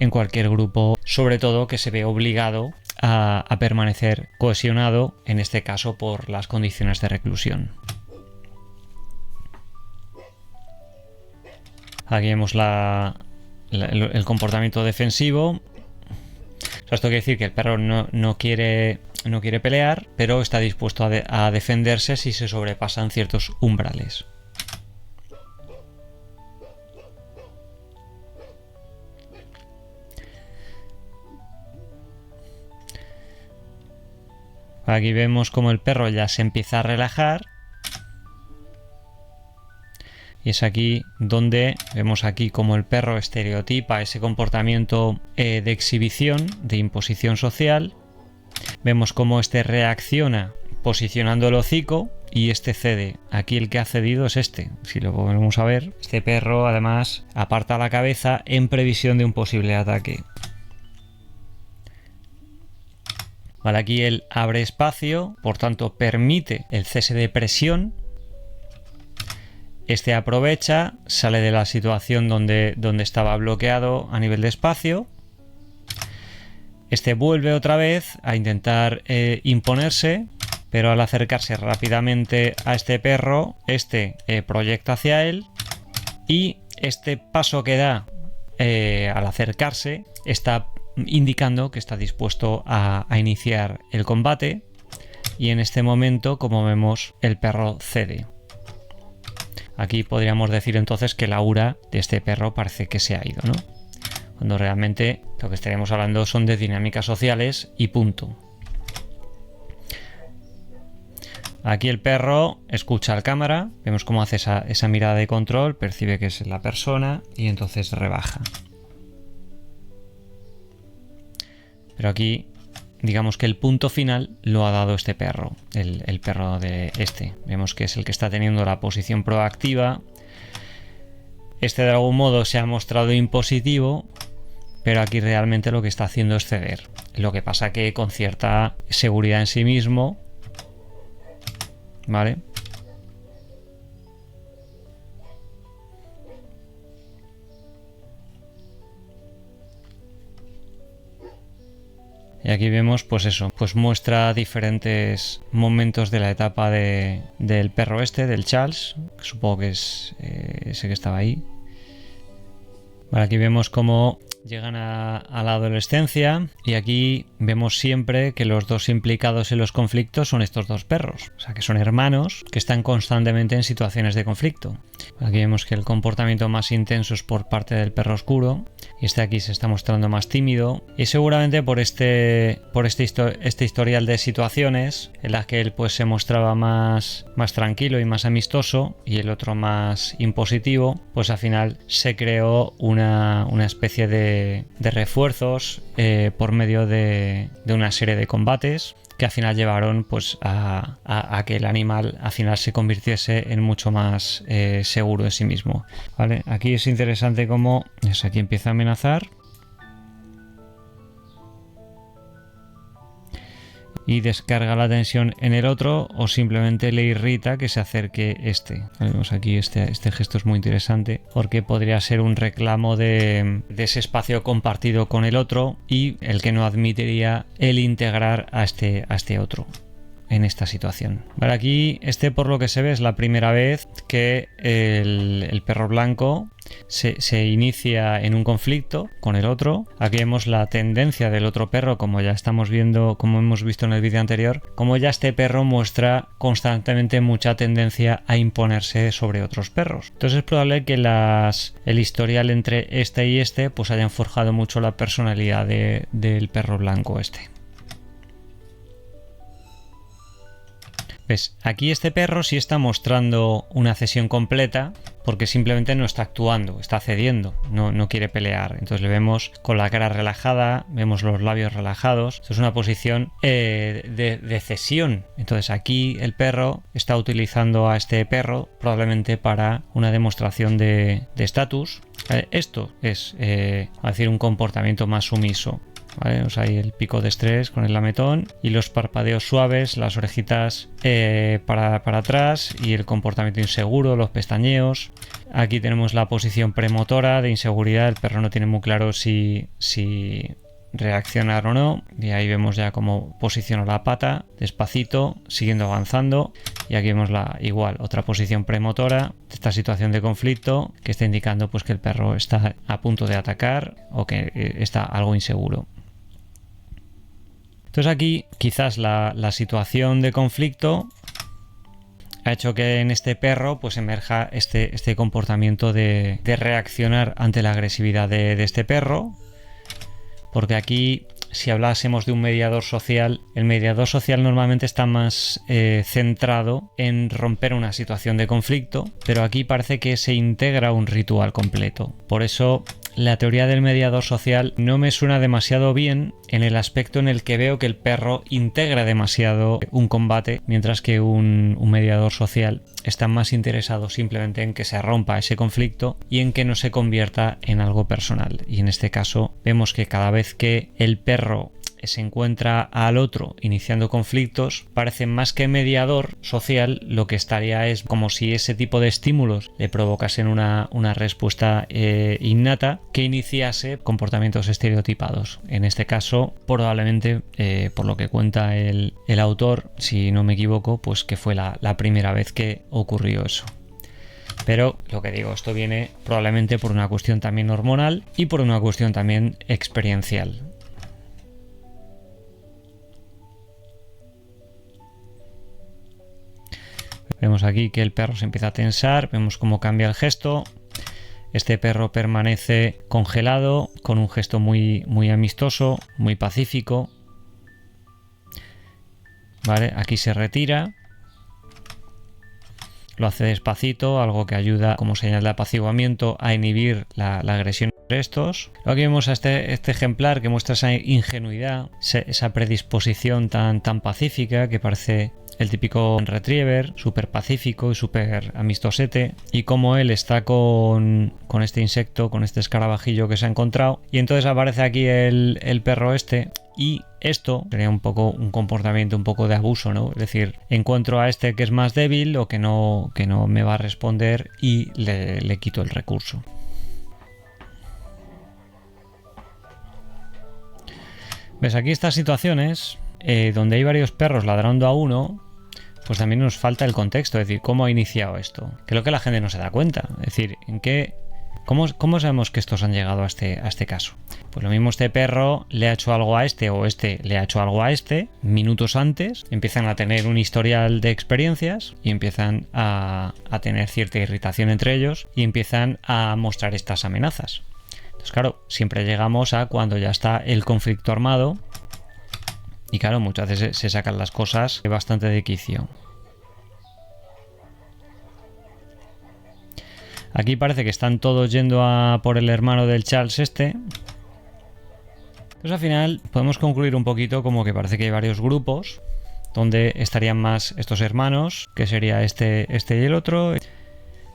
[SPEAKER 1] en cualquier grupo, sobre todo que se ve obligado a permanecer cohesionado, en este caso por las condiciones de reclusión. Aquí vemos el comportamiento defensivo. O sea, esto quiere decir que el perro no quiere pelear, pero está dispuesto a defenderse si se sobrepasan ciertos umbrales. Aquí vemos como el perro ya se empieza a relajar, y es aquí donde vemos aquí como el perro estereotipa ese comportamiento de exhibición, de imposición social. Vemos cómo este reacciona posicionando el hocico y este cede. Aquí el que ha cedido es este. Si lo volvemos a ver, este perro además aparta la cabeza en previsión de un posible ataque. Vale, aquí él abre espacio, por tanto permite el cese de presión. Este aprovecha, sale de la situación donde estaba bloqueado a nivel de espacio. Este vuelve otra vez a intentar imponerse, pero al acercarse rápidamente a este perro, este proyecta hacia él, y este paso que da al acercarse está indicando que está dispuesto a iniciar el combate, y en este momento, como vemos, el perro cede. Aquí podríamos decir entonces que la aura de este perro parece que se ha ido, ¿no? Cuando realmente lo que estaríamos hablando son de dinámicas sociales y punto. Aquí el perro escucha al cámara, vemos cómo hace esa mirada de control, percibe que es la persona y entonces rebaja. Pero aquí, digamos que el punto final lo ha dado este perro, el perro de este. Vemos que es el que está teniendo la posición proactiva. Este de algún modo se ha mostrado impositivo, pero aquí realmente lo que está haciendo es ceder. Lo que pasa que con cierta seguridad en sí mismo, ¿vale? Y aquí vemos, pues eso, pues muestra diferentes momentos de la etapa del perro este, del Charles, que supongo que es ese que estaba ahí. Vale, aquí vemos cómo llegan a la adolescencia, y aquí vemos siempre que los dos implicados en los conflictos son estos dos perros, o sea que son hermanos que están constantemente en situaciones de conflicto. Aquí vemos que el comportamiento más intenso es por parte del perro oscuro, y este aquí se está mostrando más tímido, y seguramente por este historial de situaciones en las que él pues se mostraba más tranquilo y más amistoso, y el otro más impositivo, pues al final se creó una especie de refuerzos por medio de una serie de combates que al final llevaron pues a que el animal al final se convirtiese en mucho más seguro de sí mismo. ¿Vale? Aquí es interesante cómo aquí empieza a amenazar, y descarga la tensión en el otro, o simplemente le irrita que se acerque este. Vemos aquí este gesto es muy interesante porque podría ser un reclamo de ese espacio compartido con el otro y el que no admitiría el integrar a este otro en esta situación. Vale, aquí por lo que se ve es la primera vez que el perro blanco se inicia en un conflicto con el otro. Aquí vemos la tendencia del otro perro, como ya estamos viendo, como hemos visto en el vídeo anterior, como ya este perro muestra constantemente mucha tendencia a imponerse sobre otros perros. Entonces es probable que el historial entre este y este pues hayan forjado mucho la personalidad del perro blanco este. ¿Ves? Aquí este perro sí está mostrando una cesión completa porque simplemente no está actuando, está cediendo, no quiere pelear. Entonces le vemos con la cara relajada, vemos los labios relajados. Esto es una posición de cesión. Entonces aquí el perro está utilizando a este perro probablemente para una demostración de estatus. Esto es, a decir, un comportamiento más sumiso. ¿Vale? O sea, hay el pico de estrés con el lametón y los parpadeos suaves, las orejitas para atrás y el comportamiento inseguro, los pestañeos. Aquí tenemos la posición premotora de inseguridad, el perro no tiene muy claro si reaccionar o no, y ahí vemos ya cómo posiciona la pata despacito, siguiendo avanzando. Y aquí vemos igual otra posición premotora de esta situación de conflicto que está indicando pues que el perro está a punto de atacar o que está algo inseguro. Entonces aquí quizás la situación de conflicto ha hecho que en este perro pues emerja este comportamiento de reaccionar ante la agresividad de este perro, porque aquí, si hablásemos de un mediador social, el mediador social normalmente está más centrado en romper una situación de conflicto, pero aquí parece que se integra un ritual completo. Por eso la teoría del mediador social no me suena demasiado bien en el aspecto en el que veo que el perro integra demasiado un combate, mientras que un mediador social está más interesado simplemente en que se rompa ese conflicto y en que no se convierta en algo personal. Y en este caso vemos que cada vez que el perro se encuentra al otro iniciando conflictos, parece más que mediador social, lo que estaría es como si ese tipo de estímulos le provocasen una respuesta innata que iniciase comportamientos estereotipados. En este caso, probablemente, por lo que cuenta el autor, si no me equivoco, pues que fue la primera vez que ocurrió eso. Pero lo que digo, esto viene probablemente por una cuestión también hormonal y por una cuestión también experiencial. Vemos aquí que el perro se empieza a tensar, vemos cómo cambia el gesto. Este perro permanece congelado con un gesto muy, muy amistoso, muy pacífico. Vale, aquí se retira. Lo hace despacito, algo que ayuda como señal de apaciguamiento a inhibir la agresión entre estos. Luego aquí vemos a este ejemplar que muestra esa ingenuidad, esa predisposición tan pacífica que parece el típico retriever, súper pacífico y súper amistosete, y como él está con este insecto, con este escarabajillo que se ha encontrado, y entonces aparece aquí el perro este, y esto sería un poco un comportamiento un poco de abuso, ¿no? Es decir, encuentro a este que es más débil o que no me va a responder y le quito el recurso. ¿Ves? Aquí estas situaciones donde hay varios perros ladrando a uno, pues también nos falta el contexto, es decir, cómo ha iniciado esto, que es lo que la gente no se da cuenta, es decir, ¿cómo sabemos que estos han llegado a este caso? Pues lo mismo, este perro le ha hecho algo a este o este le ha hecho algo a este minutos antes, empiezan a tener un historial de experiencias y empiezan a tener cierta irritación entre ellos y empiezan a mostrar estas amenazas. Entonces, claro, siempre llegamos a cuando ya está el conflicto armado. Y claro, muchas veces se sacan las cosas bastante de quicio. Aquí parece que están todos yendo a por el hermano del Charles este. Entonces al final podemos concluir un poquito como que parece que hay varios grupos donde estarían más estos hermanos, que sería este y el otro.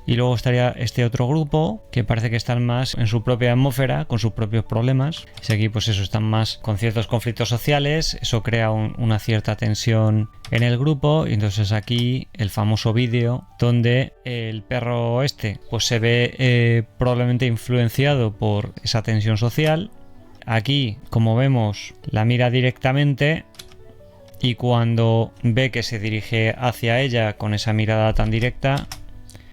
[SPEAKER 1] Y luego estaría este otro grupo que parece que están más en su propia atmósfera, con sus propios problemas. Y aquí pues eso, están más con ciertos conflictos sociales, eso crea una cierta tensión en el grupo. Y entonces aquí el famoso vídeo donde el perro pues se ve probablemente influenciado por esa tensión social. Aquí, como vemos, la mira directamente y cuando ve que se dirige hacia ella con esa mirada tan directa,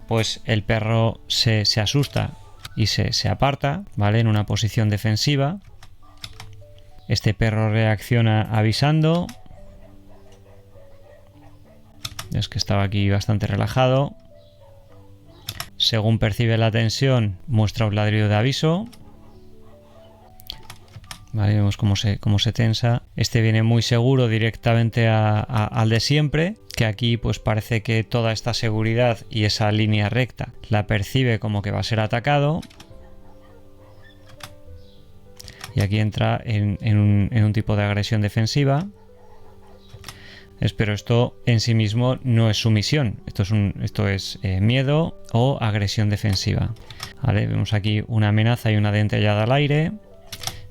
[SPEAKER 1] pues el perro se asusta y se aparta, ¿vale? En una posición defensiva. Este perro reacciona avisando. Es que estaba aquí bastante relajado. Según percibe la tensión, muestra un ladrido de aviso. Vale, vemos cómo se tensa. Este viene muy seguro directamente al de siempre, que aquí pues parece que toda esta seguridad y esa línea recta la percibe como que va a ser atacado. Y aquí entra en un tipo de agresión defensiva. Pero esto en sí mismo no es sumisión. Esto es miedo o agresión defensiva. Vale, vemos aquí una amenaza y una dentellada al aire.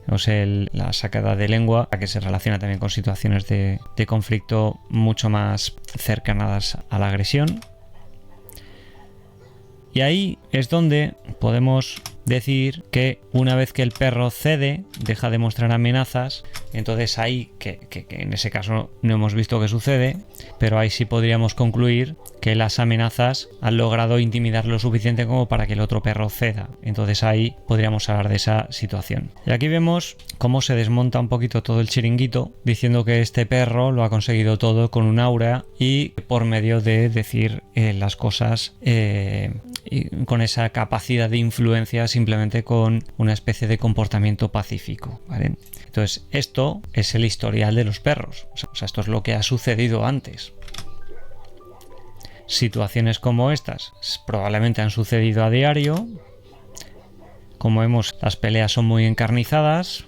[SPEAKER 1] Vemos la sacada de lengua, que se relaciona también con situaciones de conflicto mucho más cercanas a la agresión. Y ahí es donde podemos decir que una vez que el perro cede, deja de mostrar amenazas, entonces ahí, que en ese caso no hemos visto qué sucede, pero ahí sí podríamos concluir que las amenazas han logrado intimidar lo suficiente como para que el otro perro ceda. Entonces ahí podríamos hablar de esa situación. Y aquí vemos cómo se desmonta un poquito todo el chiringuito, diciendo que este perro lo ha conseguido todo con un aura y por medio de decir las cosas y con esa capacidad de influencia simplemente con una especie de comportamiento pacífico, ¿vale? Entonces esto es el historial de los perros, o sea, esto es lo que ha sucedido antes. Situaciones como estas probablemente han sucedido a diario. Como vemos, las peleas son muy encarnizadas.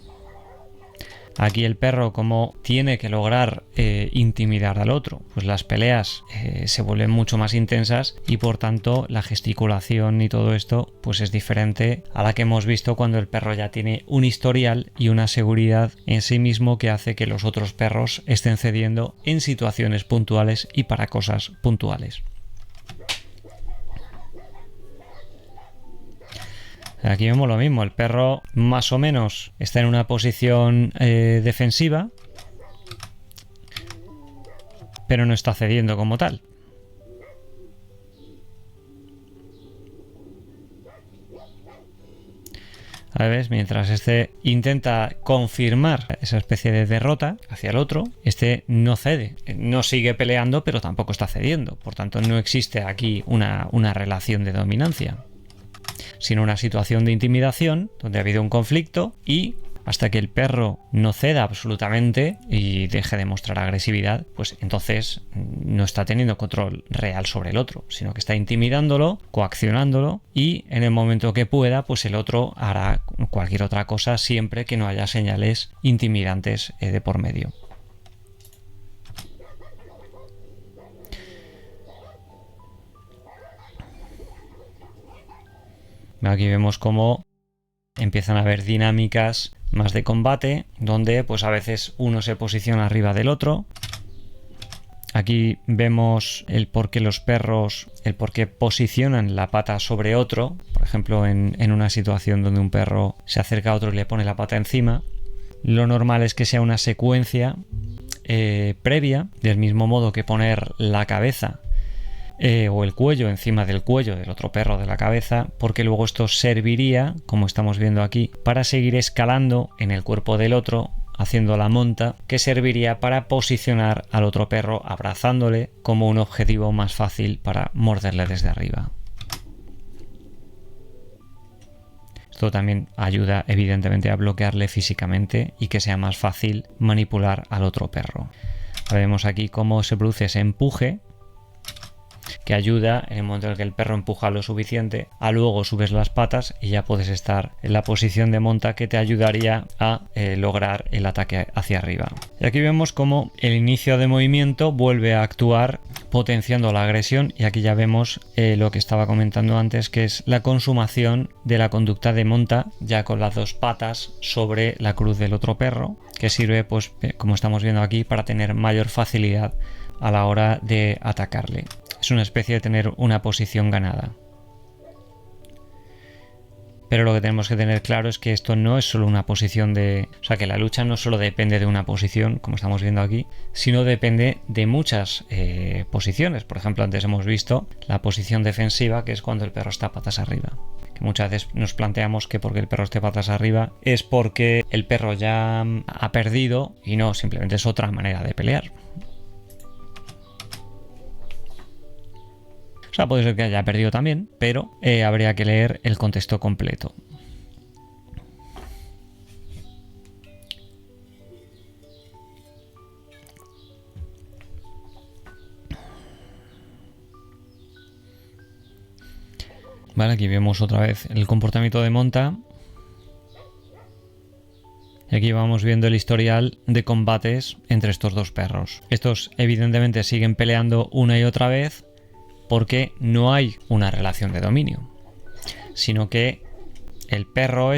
[SPEAKER 1] Aquí el perro, como tiene que lograr intimidar al otro, pues las peleas se vuelven mucho más intensas y por tanto la gesticulación y todo esto pues es diferente a la que hemos visto cuando el perro ya tiene un historial y una seguridad en sí mismo que hace que los otros perros estén cediendo en situaciones puntuales y para cosas puntuales. Aquí vemos lo mismo, el perro más o menos está en una posición defensiva, pero no está cediendo como tal. A ver, mientras este intenta confirmar esa especie de derrota hacia el otro, este no cede, no sigue peleando, pero tampoco está cediendo. Por tanto, no existe aquí una relación de dominancia, sino una situación de intimidación donde ha habido un conflicto y hasta que el perro no ceda absolutamente y deje de mostrar agresividad, pues entonces no está teniendo control real sobre el otro, sino que está intimidándolo, coaccionándolo y en el momento que pueda, pues el otro hará cualquier otra cosa siempre que no haya señales intimidantes de por medio. Aquí vemos cómo empiezan a haber dinámicas más de combate, donde pues a veces uno se posiciona arriba del otro. Aquí vemos el por qué los perros, el por qué posicionan la pata sobre otro. Por ejemplo, en una situación donde un perro se acerca a otro y le pone la pata encima. Lo normal es que sea una secuencia previa, del mismo modo que poner la cabeza o el cuello encima del cuello del otro perro de la cabeza, porque luego esto serviría, como estamos viendo aquí, para seguir escalando en el cuerpo del otro, haciendo la monta, que serviría para posicionar al otro perro abrazándole como un objetivo más fácil para morderle desde arriba. Esto también ayuda evidentemente a bloquearle físicamente y que sea más fácil manipular al otro perro. Vemos aquí cómo se produce ese empuje, que ayuda en el momento en el que el perro empuja lo suficiente, a luego subes las patas y ya puedes estar en la posición de monta que te ayudaría a lograr el ataque hacia arriba. Y aquí vemos cómo el inicio de movimiento vuelve a actuar potenciando la agresión, y aquí ya vemos lo que estaba comentando antes, que es la consumación de la conducta de monta ya con las dos patas sobre la cruz del otro perro, que sirve, pues como estamos viendo aquí, para tener mayor facilidad a la hora de atacarle. Es una especie de tener una posición ganada. Pero lo que tenemos que tener claro es que esto no es solo una posición o sea, que la lucha no solo depende de una posición, como estamos viendo aquí, sino depende de muchas posiciones. Por ejemplo, antes hemos visto la posición defensiva, que es cuando el perro está patas arriba. Que muchas veces nos planteamos que porque el perro esté patas arriba es porque el perro ya ha perdido, y no, simplemente es otra manera de pelear. O sea, puede ser que haya perdido también, pero habría que leer el contexto completo. Vale, aquí vemos otra vez el comportamiento de monta. Y aquí vamos viendo el historial de combates entre estos dos perros. Estos evidentemente siguen peleando una y otra vez, porque no hay una relación de dominio, sino que el perro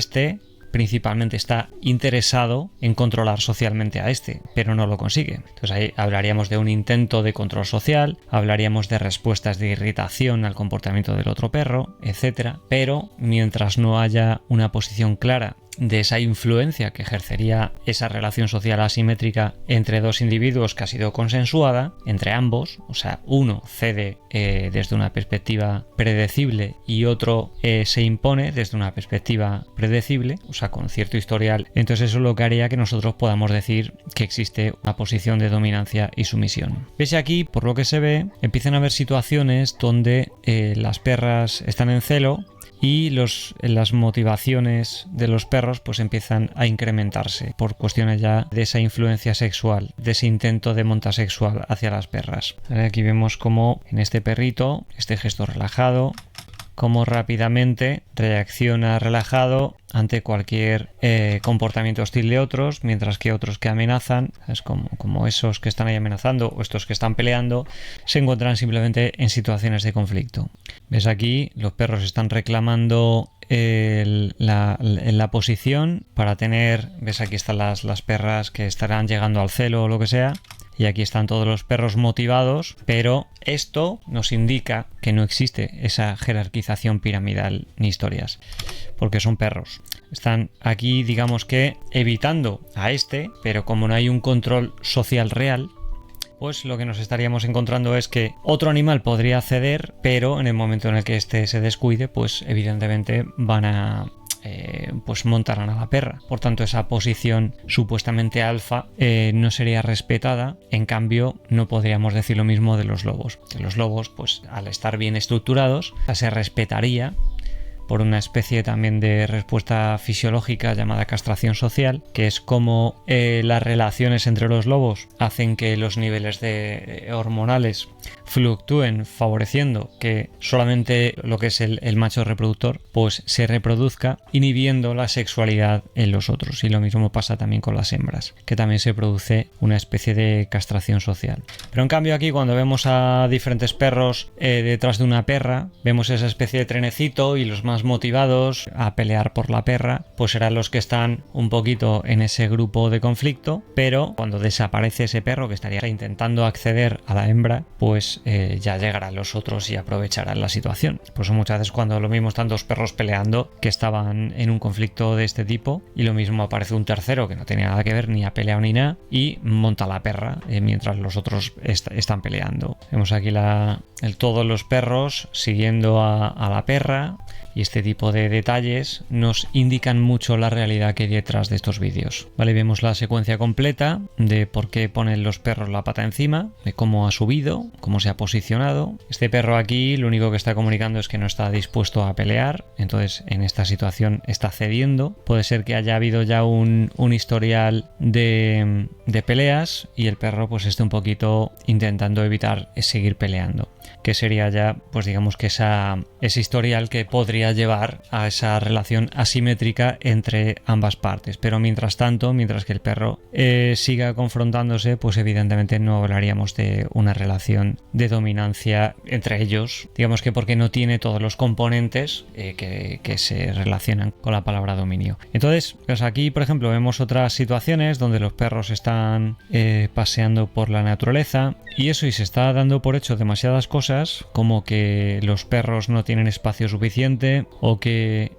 [SPEAKER 1] principalmente está interesado en controlar socialmente a pero no lo consigue. Entonces ahí hablaríamos de un intento de control social, hablaríamos de respuestas de irritación al comportamiento del otro perro, etc. Pero mientras no haya una posición clara de esa influencia que ejercería esa relación social asimétrica entre dos individuos que ha sido consensuada entre ambos, o sea, uno cede desde una perspectiva predecible y otro se impone desde una perspectiva predecible, o sea, con cierto historial, entonces eso es lo que haría que nosotros podamos decir que existe una posición de dominancia y sumisión. Pese aquí, por lo que se ve, empiezan a haber situaciones donde las perras están en celo y las motivaciones de los perros pues empiezan a incrementarse por cuestiones ya de esa influencia sexual, de ese intento de monta sexual hacia las perras. Aquí vemos como en este perrito, este gesto relajado, cómo rápidamente reacciona relajado ante cualquier comportamiento hostil de otros, mientras que otros que amenazan, es como esos que están ahí amenazando o estos que están peleando, se encuentran simplemente en situaciones de conflicto. ¿Ves aquí? Los perros están reclamando la posición para tener, ves aquí están las perras que estarán llegando al celo o lo que sea, y aquí están todos los perros motivados, pero esto nos indica que no existe esa jerarquización piramidal ni historias, porque son perros. Están aquí, digamos que, evitando a pero como no hay un control social real, pues lo que nos estaríamos encontrando es que otro animal podría ceder, pero en el momento en el que se descuide, pues evidentemente van a pues montarán a la perra. Por tanto, esa posición supuestamente alfa no sería respetada. En cambio, no podríamos decir lo mismo de los lobos. De los lobos, pues al estar bien estructurados, se respetaría por una especie también de respuesta fisiológica llamada castración social, que es como las relaciones entre los lobos hacen que los niveles hormonales fluctúen, favoreciendo que solamente lo que es el macho reproductor pues se reproduzca, inhibiendo la sexualidad en los otros. Y lo mismo pasa también con las hembras, que también se produce una especie de castración social. Pero en cambio aquí, cuando vemos a diferentes perros detrás de una perra, vemos esa especie de trenecito, y los más motivados a pelear por la perra pues serán los que están un poquito en ese grupo de conflicto, pero cuando desaparece ese perro que estaría intentando acceder a la hembra, pues ya llegarán los otros y aprovecharán la situación. Por eso muchas veces cuando lo mismo están dos perros peleando que estaban en un conflicto de este tipo, y lo mismo aparece un tercero que no tenía nada que ver, ni ha peleado ni nada, y monta la perra mientras los otros están peleando. Vemos aquí todos los perros siguiendo a la perra, y este tipo de detalles nos indican mucho la realidad que hay detrás de estos vídeos. Vale, vemos la secuencia completa de por qué ponen los perros la pata encima, de cómo ha subido, cómo se ha posicionado. Este perro aquí lo único que está comunicando es que no está dispuesto a pelear, entonces en esta situación está cediendo. Puede ser que haya habido ya un historial de peleas y el perro pues esté un poquito intentando evitar seguir peleando. que sería ya, pues digamos que ese historial que podría llevar a esa relación asimétrica entre ambas partes. Pero mientras tanto, mientras que el perro siga confrontándose, pues evidentemente no hablaríamos de una relación de dominancia entre ellos, digamos que porque no tiene todos los componentes que se relacionan con la palabra dominio. Entonces, pues aquí, por ejemplo, vemos otras situaciones donde los perros están paseando por la naturaleza y eso, y se está dando por hecho demasiadas cosas, como que los perros no tienen espacio suficiente o que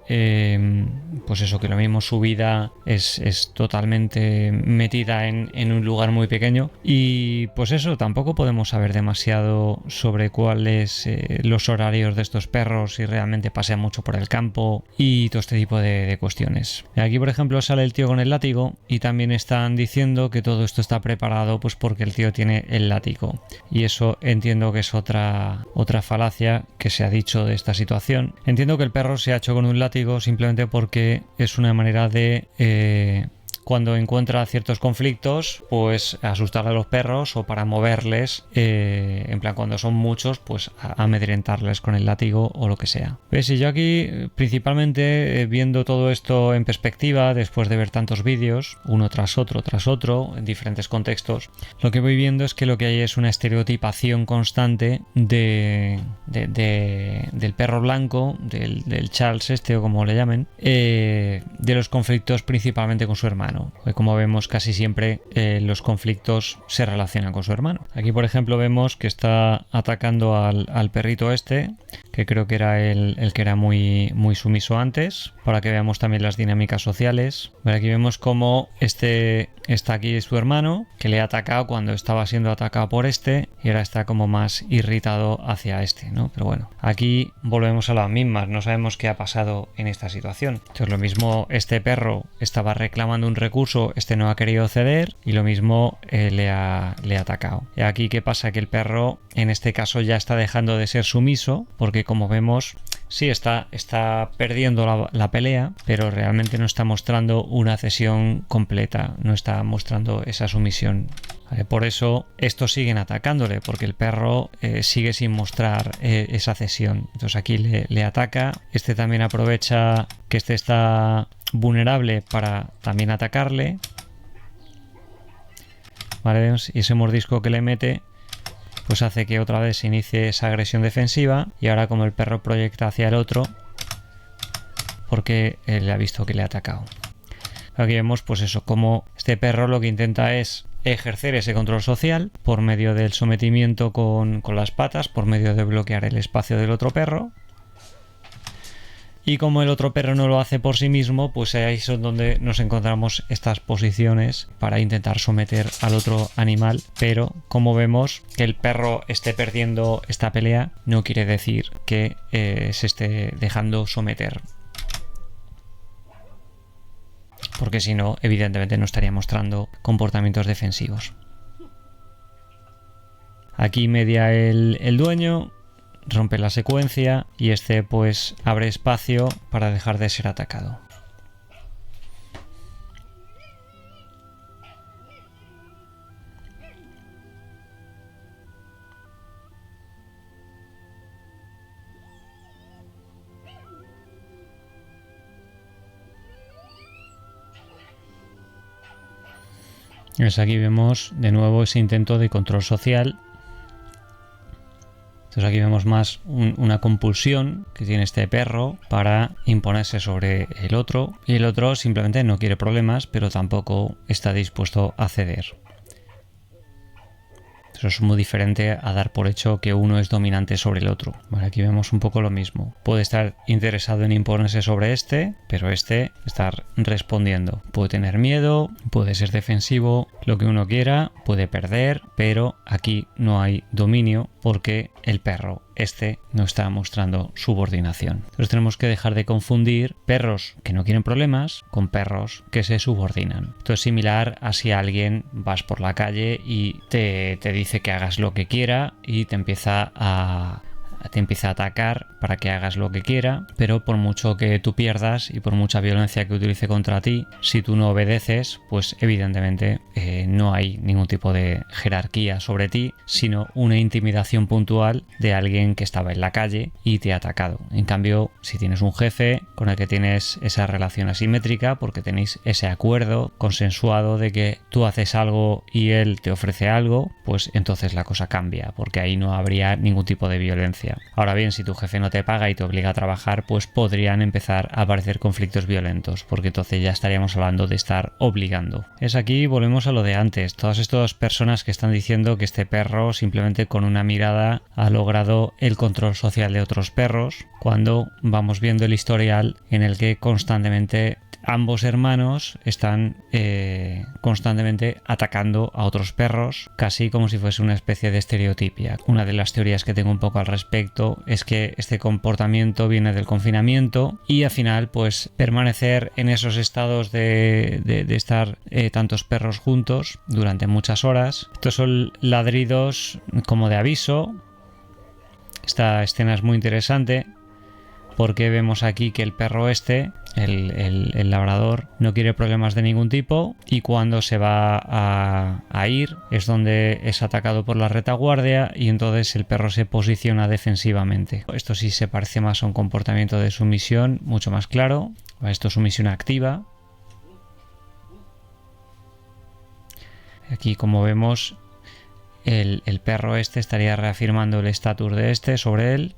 [SPEAKER 1] pues eso, que lo mismo su vida es totalmente metida en un lugar muy pequeño, y pues eso, tampoco podemos saber demasiado sobre cuáles los horarios de estos perros, si realmente pasean mucho por el campo y todo este tipo de cuestiones. Aquí, por ejemplo, sale el tío con el látigo y también están diciendo que todo esto está preparado pues porque el tío tiene el látigo, y eso entiendo que es otra falacia que se ha dicho de esta situación. Entiendo que el perro se ha hecho con un látigo simplemente porque es una manera de cuando encuentra ciertos conflictos, pues asustar a los perros, o para moverles, en plan cuando son muchos, pues amedrentarles con el látigo o lo que sea. ¿Ves? Y yo aquí principalmente viendo todo esto en perspectiva, después de ver tantos vídeos, uno tras otro, en diferentes contextos, lo que voy viendo es que lo que hay es una estereotipación constante del perro blanco, del Charles o como le llamen, de los conflictos principalmente con su hermano. Como vemos, casi siempre los conflictos se relacionan con su hermano. Aquí, por ejemplo, vemos que está atacando al perrito que creo que era el que era muy, muy sumiso antes, para que veamos también las dinámicas sociales. Aquí vemos cómo está aquí su hermano, que le ha atacado cuando estaba siendo atacado por y ahora está como más irritado hacia ¿no? Pero bueno, aquí volvemos a las mismas, no sabemos qué ha pasado en esta situación. Entonces, lo mismo, este perro estaba reclamando un recurso, no ha querido ceder, y lo mismo le ha atacado. Y aquí, ¿qué pasa? Que el perro en este caso ya está dejando de ser sumiso, porque como vemos, sí está perdiendo la pelea, pero realmente no está mostrando una cesión completa, no está mostrando esa sumisión. Por eso estos siguen atacándole, porque el perro sigue sin mostrar esa cesión. Entonces aquí le ataca, también aprovecha que está vulnerable para también atacarle, ¿vale? Y ese mordisco que le mete pues hace que otra vez se inicie esa agresión defensiva, y ahora como el perro proyecta hacia el otro porque le ha visto que le ha atacado. Aquí vemos pues eso, como este perro lo que intenta es ejercer ese control social por medio del sometimiento con las patas, por medio de bloquear el espacio del otro perro. Y como el otro perro no lo hace por sí mismo, pues ahí es donde nos encontramos estas posiciones para intentar someter al otro animal. Pero como vemos, que el perro esté perdiendo esta pelea no quiere decir que se esté dejando someter. Porque si no, evidentemente no estaría mostrando comportamientos defensivos. Aquí media el dueño, rompe la secuencia y pues abre espacio para dejar de ser atacado. Pues aquí vemos de nuevo ese intento de control social. Entonces aquí vemos más una compulsión que tiene este perro para imponerse sobre el otro, y el otro simplemente no quiere problemas, pero tampoco está dispuesto a ceder. Eso es muy diferente a dar por hecho que uno es dominante sobre el otro. Vale, aquí vemos un poco lo mismo. Puede estar interesado en imponerse sobre pero estar respondiendo. Puede tener miedo, puede ser defensivo, lo que uno quiera, puede perder, pero aquí no hay dominio porque el perro no está mostrando subordinación. Entonces tenemos que dejar de confundir perros que no quieren problemas con perros que se subordinan. Esto es similar a si alguien vas por la calle y te dice que hagas lo que quiera y te empieza a te empieza a atacar para que hagas lo que quiera, pero por mucho que tú pierdas y por mucha violencia que utilice contra ti, si tú no obedeces, pues evidentemente no hay ningún tipo de jerarquía sobre ti, sino una intimidación puntual de alguien que estaba en la calle y te ha atacado. En cambio, si tienes un jefe con el que tienes esa relación asimétrica, porque tenéis ese acuerdo consensuado de que tú haces algo y él te ofrece algo, pues entonces la cosa cambia, porque ahí no habría ningún tipo de violencia. Ahora bien, si tu jefe no te paga y te obliga a trabajar, pues podrían empezar a aparecer conflictos violentos, porque entonces ya estaríamos hablando de estar obligando. Es aquí, volvemos a lo de antes, todas estas personas que están diciendo que este perro simplemente con una mirada ha logrado el control social de otros perros, cuando vamos viendo el historial en el que constantemente ambos hermanos están constantemente atacando a otros perros, casi como si fuese una especie de estereotipia. Una de las teorías que tengo un poco al respecto es que este comportamiento viene del confinamiento y al final pues permanecer en esos estados de estar tantos perros juntos durante muchas horas. Estos son ladridos como de aviso. Esta escena es muy interesante porque vemos aquí que el perro el labrador, no quiere problemas de ningún tipo y cuando se va a ir es donde es atacado por la retaguardia y entonces el perro se posiciona defensivamente. Esto sí se parece más a un comportamiento de sumisión, mucho más claro. Esto es sumisión activa. Aquí, como vemos, el perro estaría reafirmando el estatus de sobre él.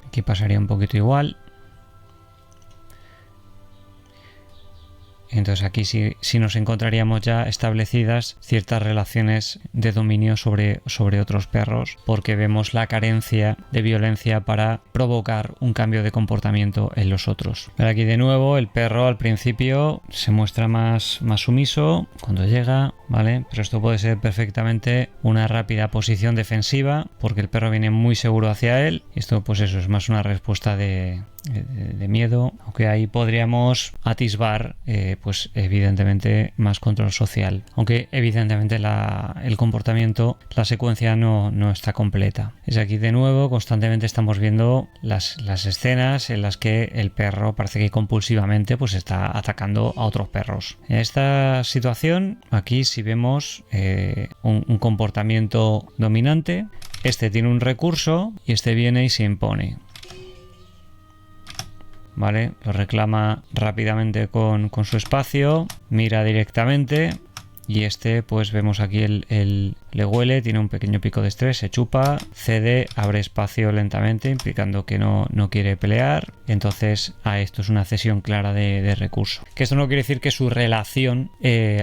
[SPEAKER 1] Aquí pasaría un poquito igual. Entonces aquí sí nos encontraríamos ya establecidas ciertas relaciones de dominio sobre otros perros, porque vemos la carencia de violencia para provocar un cambio de comportamiento en los otros. Pero aquí de nuevo el perro al principio se muestra más sumiso cuando llega, ¿vale? Pero esto puede ser perfectamente una rápida posición defensiva, porque el perro viene muy seguro hacia él. Esto pues eso es más una respuesta de miedo, aunque ahí podríamos atisbar pues evidentemente más control social, aunque evidentemente el comportamiento, la secuencia no está completa. Es aquí de nuevo constantemente estamos viendo las escenas en las que el perro parece que compulsivamente pues está atacando a otros perros. En esta situación aquí sí vemos un comportamiento dominante. Este tiene un recurso y este viene y se impone. ¿Vale? Lo reclama rápidamente con su espacio, mira directamente y pues vemos aquí le huele, tiene un pequeño pico de estrés, se chupa, cede, abre espacio lentamente, implicando que no quiere pelear. Entonces esto es una cesión clara de recurso. Que esto no quiere decir que su relación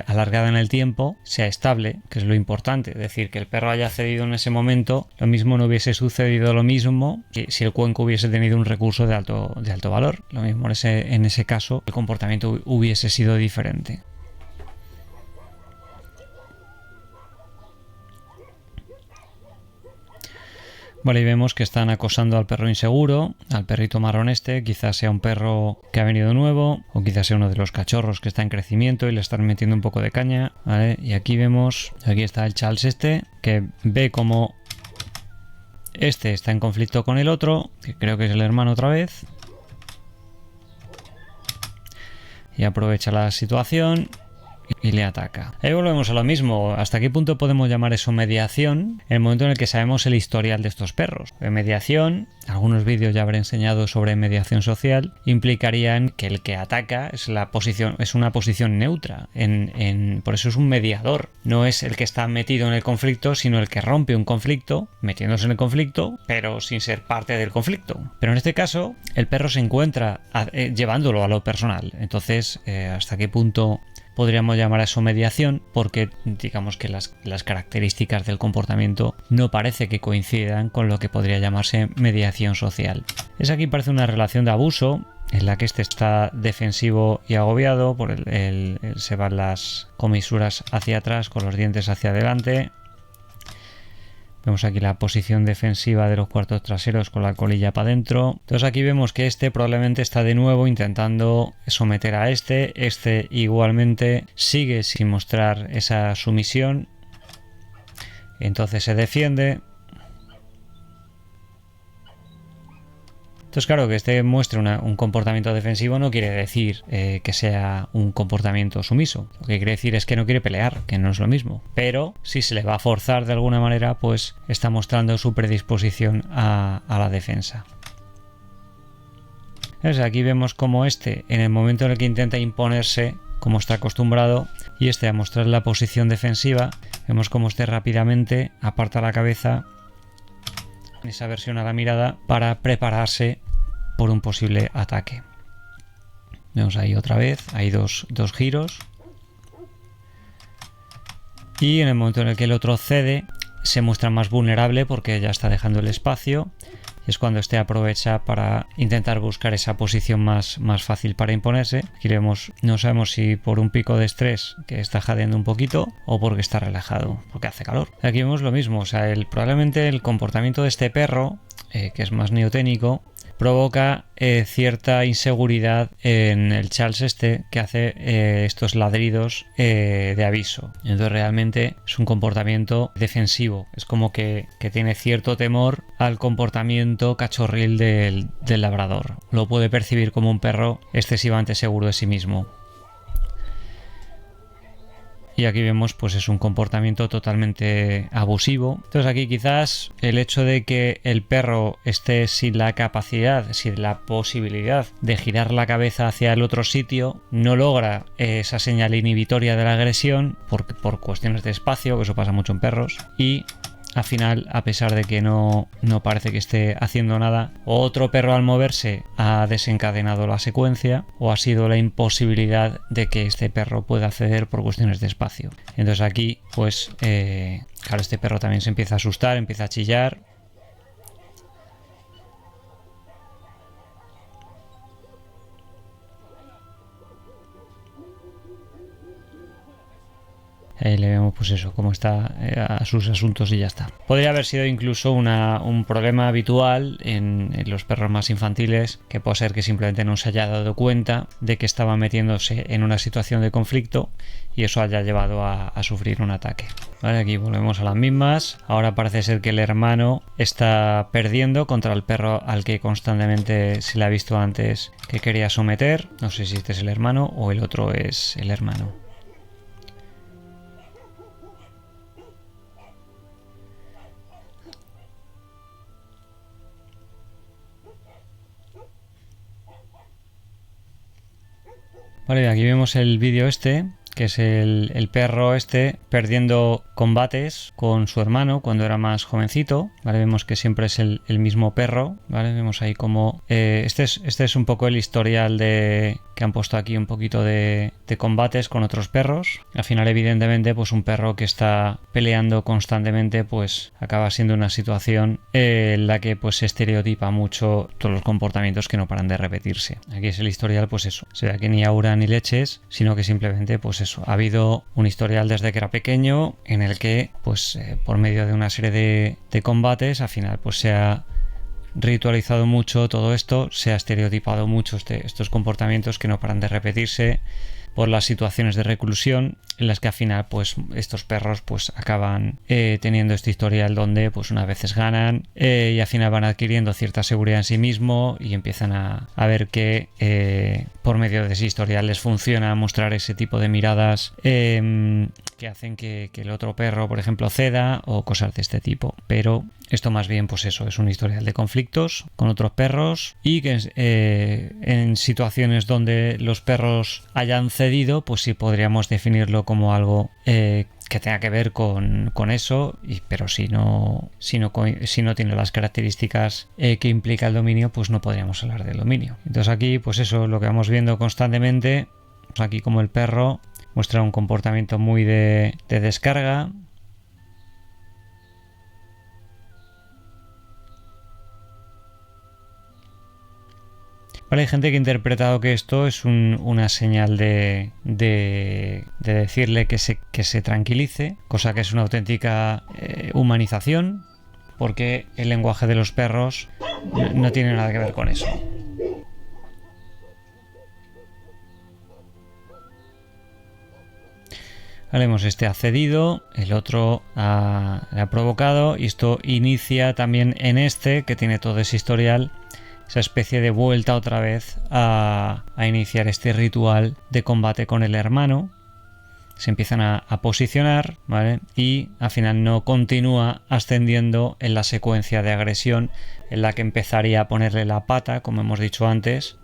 [SPEAKER 1] alargada en el tiempo sea estable, que es lo importante. Es decir, que el perro haya cedido en ese momento, lo mismo no hubiese sucedido lo mismo que si el cuenco hubiese tenido un recurso de alto valor. Lo mismo en ese caso el comportamiento hubiese sido diferente. Vale, y vemos que están acosando al perro inseguro, al perrito marrón quizás sea un perro que ha venido nuevo, o quizás sea uno de los cachorros que está en crecimiento y le están metiendo un poco de caña, ¿vale? Y aquí está el Charles que ve como está en conflicto con el otro, que creo que es el hermano otra vez, y aprovecha la situación y le ataca. Ahí volvemos a lo mismo. ¿Hasta qué punto podemos llamar eso mediación? En el momento en el que sabemos el historial de estos perros. En mediación, algunos vídeos ya habré enseñado sobre mediación social, implicarían que el que ataca es una posición neutra. Por eso es un mediador. No es el que está metido en el conflicto, sino el que rompe un conflicto, metiéndose en el conflicto, pero sin ser parte del conflicto. Pero en este caso, el perro se encuentra llevándolo a lo personal. Entonces, ¿hasta qué punto podríamos llamar a eso mediación? Porque digamos que las características del comportamiento no parece que coincidan con lo que podría llamarse mediación social. Aquí parece una relación de abuso en la que está defensivo y agobiado, se van las comisuras hacia atrás con los dientes hacia adelante. Vemos aquí la posición defensiva de los cuartos traseros con la colilla para adentro. Entonces aquí vemos que probablemente está de nuevo intentando someter a igualmente sigue sin mostrar esa sumisión. Entonces se defiende. Entonces, claro, que este muestre un comportamiento defensivo no quiere decir que sea un comportamiento sumiso. Lo que quiere decir es que no quiere pelear, que no es lo mismo. Pero si se le va a forzar de alguna manera, pues está mostrando su predisposición a la defensa. Entonces, aquí vemos como en el momento en el que intenta imponerse, como está acostumbrado, y a mostrar la posición defensiva, vemos como rápidamente aparta la cabeza, esa versión a la mirada, para prepararse por un posible ataque. Vemos ahí otra vez, hay dos giros, y en el momento en el que el otro cede, se muestra más vulnerable porque ya está dejando el espacio. Es cuando aprovecha para intentar buscar esa posición más fácil para imponerse. Aquí vemos, no sabemos si por un pico de estrés que está jadeando un poquito o porque está relajado, porque hace calor. Aquí vemos lo mismo, probablemente el comportamiento de este perro, que es más neoténico, provoca cierta inseguridad en el Charles que hace estos ladridos de aviso. Entonces realmente es un comportamiento defensivo, es como que tiene cierto temor al comportamiento cachorril del labrador. Lo puede percibir como un perro excesivamente seguro de sí mismo. Y aquí vemos pues es un comportamiento totalmente abusivo. Entonces aquí quizás el hecho de que el perro esté sin la capacidad, sin la posibilidad de girar la cabeza hacia el otro sitio, no logra esa señal inhibitoria de la agresión por cuestiones de espacio, que eso pasa mucho en perros, y al final, a pesar de que no parece que esté haciendo nada, otro perro al moverse ha desencadenado la secuencia o ha sido la imposibilidad de que este perro pueda acceder por cuestiones de espacio. Entonces aquí, pues, claro, este perro también se empieza a asustar, empieza a chillar. Ahí le vemos pues eso, cómo está a sus asuntos y ya está. Podría haber sido incluso un problema habitual en los perros más infantiles, que puede ser que simplemente no se haya dado cuenta de que estaba metiéndose en una situación de conflicto y eso haya llevado a sufrir un ataque. Vale, aquí volvemos a las mismas. Ahora parece ser que el hermano está perdiendo contra el perro al que constantemente se le ha visto antes que quería someter. No sé si este es el hermano o el otro es el hermano. Vale, aquí vemos el vídeo que es el perro perdiendo combates con su hermano cuando era más jovencito. Vale, vemos que siempre es el mismo perro. Vale, vemos ahí como este es un poco el historial que han puesto aquí, un poquito de combates con otros perros. Al final, evidentemente, pues un perro que está peleando constantemente, pues acaba siendo una situación en la que pues se estereotipa mucho todos los comportamientos que no paran de repetirse. Aquí es el historial, pues eso. Se ve que ni aura ni leches, sino que simplemente, pues eso, ha habido un historial desde que era pequeño en el que, pues por medio de una serie de combates, al final, pues se ha ritualizado mucho todo esto, se ha estereotipado mucho estos comportamientos que no paran de repetirse por las situaciones de reclusión en las que al final pues estos perros pues acaban teniendo este historial donde pues unas veces ganan y al final van adquiriendo cierta seguridad en sí mismo y empiezan a ver que por medio de ese historial les funciona mostrar ese tipo de miradas que hacen que el otro perro, por ejemplo, ceda o cosas de este tipo. Pero esto más bien, pues eso, es un historial de conflictos con otros perros y que en situaciones donde los perros hayan cedido, pues sí podríamos definirlo como algo que tenga que ver con eso, pero si no tiene las características que implica el dominio, pues no podríamos hablar del dominio. Entonces aquí, pues eso, lo que vamos viendo constantemente, pues aquí como el perro muestra un comportamiento muy de descarga. Vale, hay gente que ha interpretado que esto es una señal de decirle que se tranquilice, cosa que es una auténtica humanización, porque el lenguaje de los perros no tiene nada que ver con eso. Vemos ha cedido, el otro le ha provocado y esto inicia también en que tiene todo ese historial, esa especie de vuelta otra vez a iniciar este ritual de combate con el hermano. Se empiezan a posicionar, ¿vale? Y al final no continúa ascendiendo en la secuencia de agresión en la que empezaría a ponerle la pata, como hemos dicho antes.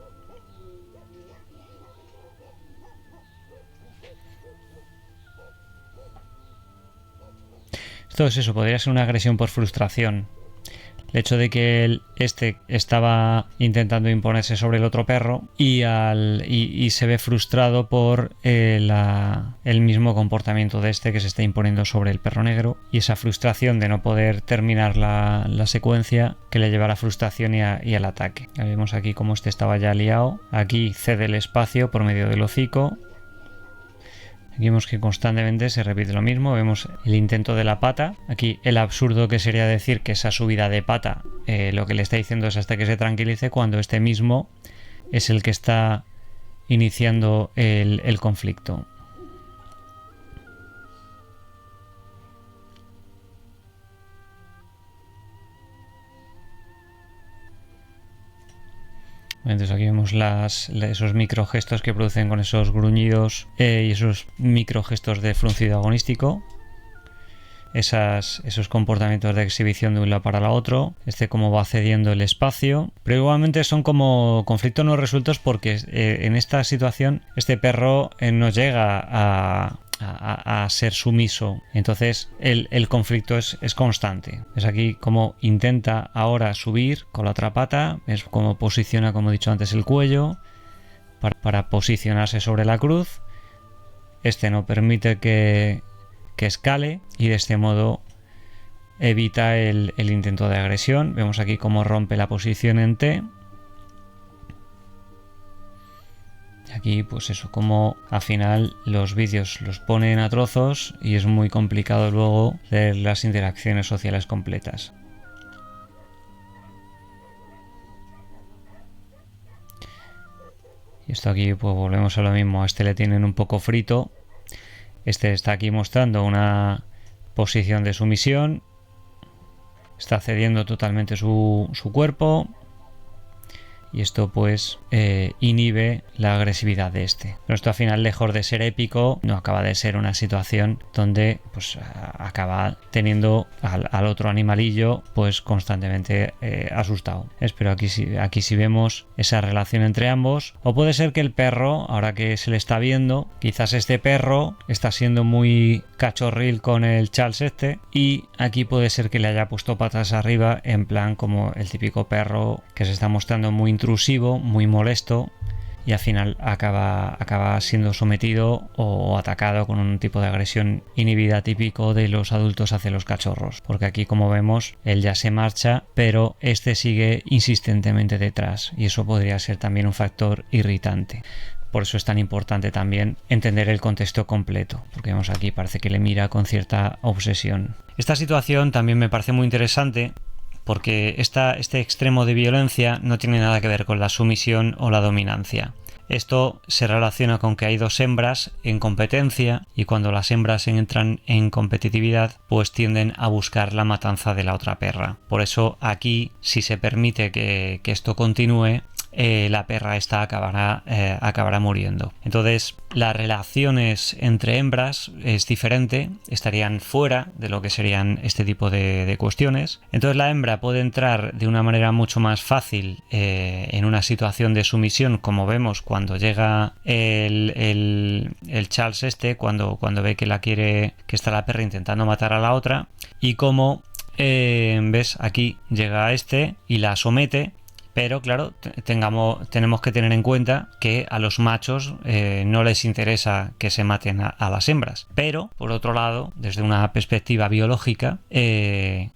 [SPEAKER 1] Esto es eso, podría ser una agresión por frustración. El hecho de que este estaba intentando imponerse sobre el otro perro y se ve frustrado por el mismo comportamiento de este que se está imponiendo sobre el perro negro, y esa frustración de no poder terminar la secuencia que le lleva a la frustración y al ataque. Ya vemos aquí cómo este estaba ya liado. Aquí cede el espacio por medio del hocico. Aquí vemos que constantemente se repite lo mismo. Vemos el intento de la pata. Aquí el absurdo que sería decir que esa subida de pata lo que le está diciendo es hasta que se tranquilice, cuando este mismo es el que está iniciando el conflicto. Entonces aquí vemos esos microgestos que producen con esos gruñidos y esos microgestos de fruncido agonístico. Esos comportamientos de exhibición de un lado para el otro. Cómo va cediendo el espacio. Pero igualmente son como conflictos no resueltos, porque en esta situación este perro no llega a ser sumiso. Entonces el conflicto es constante. Es aquí como intenta ahora subir con la otra pata. Es como posiciona, como he dicho antes, el cuello para posicionarse sobre la cruz. No permite que escale, y de este modo evita el intento de agresión. Vemos aquí cómo rompe la posición en T. Aquí pues eso, como al final los vídeos los ponen a trozos y es muy complicado luego leer las interacciones sociales completas. Y esto aquí pues volvemos a lo mismo. A este le tienen un poco frito. Este está aquí mostrando una posición de sumisión. Está cediendo totalmente su cuerpo. Y esto pues inhibe la agresividad de este. Pero esto al final, lejos de ser épico, no acaba de ser una situación donde pues acaba teniendo al otro animalillo pues constantemente asustado. Pero aquí sí vemos esa relación entre ambos. O puede ser que el perro, ahora que se le está viendo, quizás este perro está siendo muy cachorril con el Charles y aquí puede ser que le haya puesto patas arriba, en plan como el típico perro que se está mostrando muy intrusivo, muy molesto, y al final acaba siendo sometido o atacado con un tipo de agresión inhibida típico de los adultos hacia los cachorros. Porque aquí, como vemos, él ya se marcha, pero este sigue insistentemente detrás, y eso podría ser también un factor irritante. Por eso es tan importante también entender el contexto completo, porque vemos aquí parece que le mira con cierta obsesión. Esta situación también me parece muy interesante, porque este extremo de violencia no tiene nada que ver con la sumisión o la dominancia. Esto se relaciona con que hay dos hembras en competencia, y cuando las hembras entran en competitividad pues tienden a buscar la matanza de la otra perra. Por eso aquí, si se permite que esto continúe, la perra esta acabará muriendo. Entonces las relaciones entre hembras es diferente, estarían fuera de lo que serían este tipo de cuestiones. Entonces la hembra puede entrar de una manera mucho más fácil en una situación de sumisión, como vemos cuando llega el Charles cuando ve que está la perra intentando matar a la otra, y como ves aquí llega y la somete. Pero claro, tenemos que tener en cuenta que a los machos no les interesa que se maten a las hembras. Pero, por otro lado, desde una perspectiva biológica,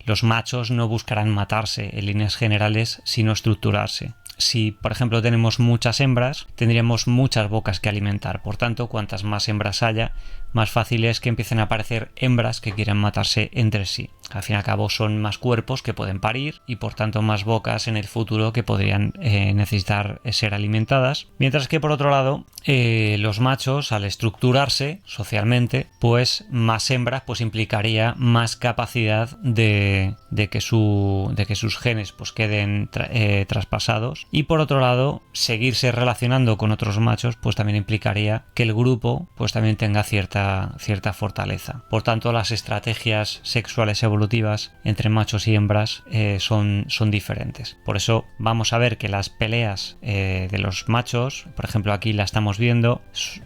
[SPEAKER 1] los machos no buscarán matarse en líneas generales, sino estructurarse. Si, por ejemplo, tenemos muchas hembras, tendríamos muchas bocas que alimentar. Por tanto, cuantas más hembras haya, más fácil es que empiecen a aparecer hembras que quieran matarse entre sí. Al fin y al cabo son más cuerpos que pueden parir y por tanto más bocas en el futuro que podrían necesitar ser alimentadas. Mientras que por otro lado, los machos, al estructurarse socialmente, pues más hembras, pues implicaría más capacidad de que sus genes pues queden traspasados. Y por otro lado, seguirse relacionando con otros machos, pues también implicaría que el grupo pues también tenga cierta fortaleza. Por tanto, las estrategias sexuales evolutivas entre machos y hembras son diferentes. Por eso vamos a ver que las peleas de los machos, por ejemplo aquí la estamos viendo,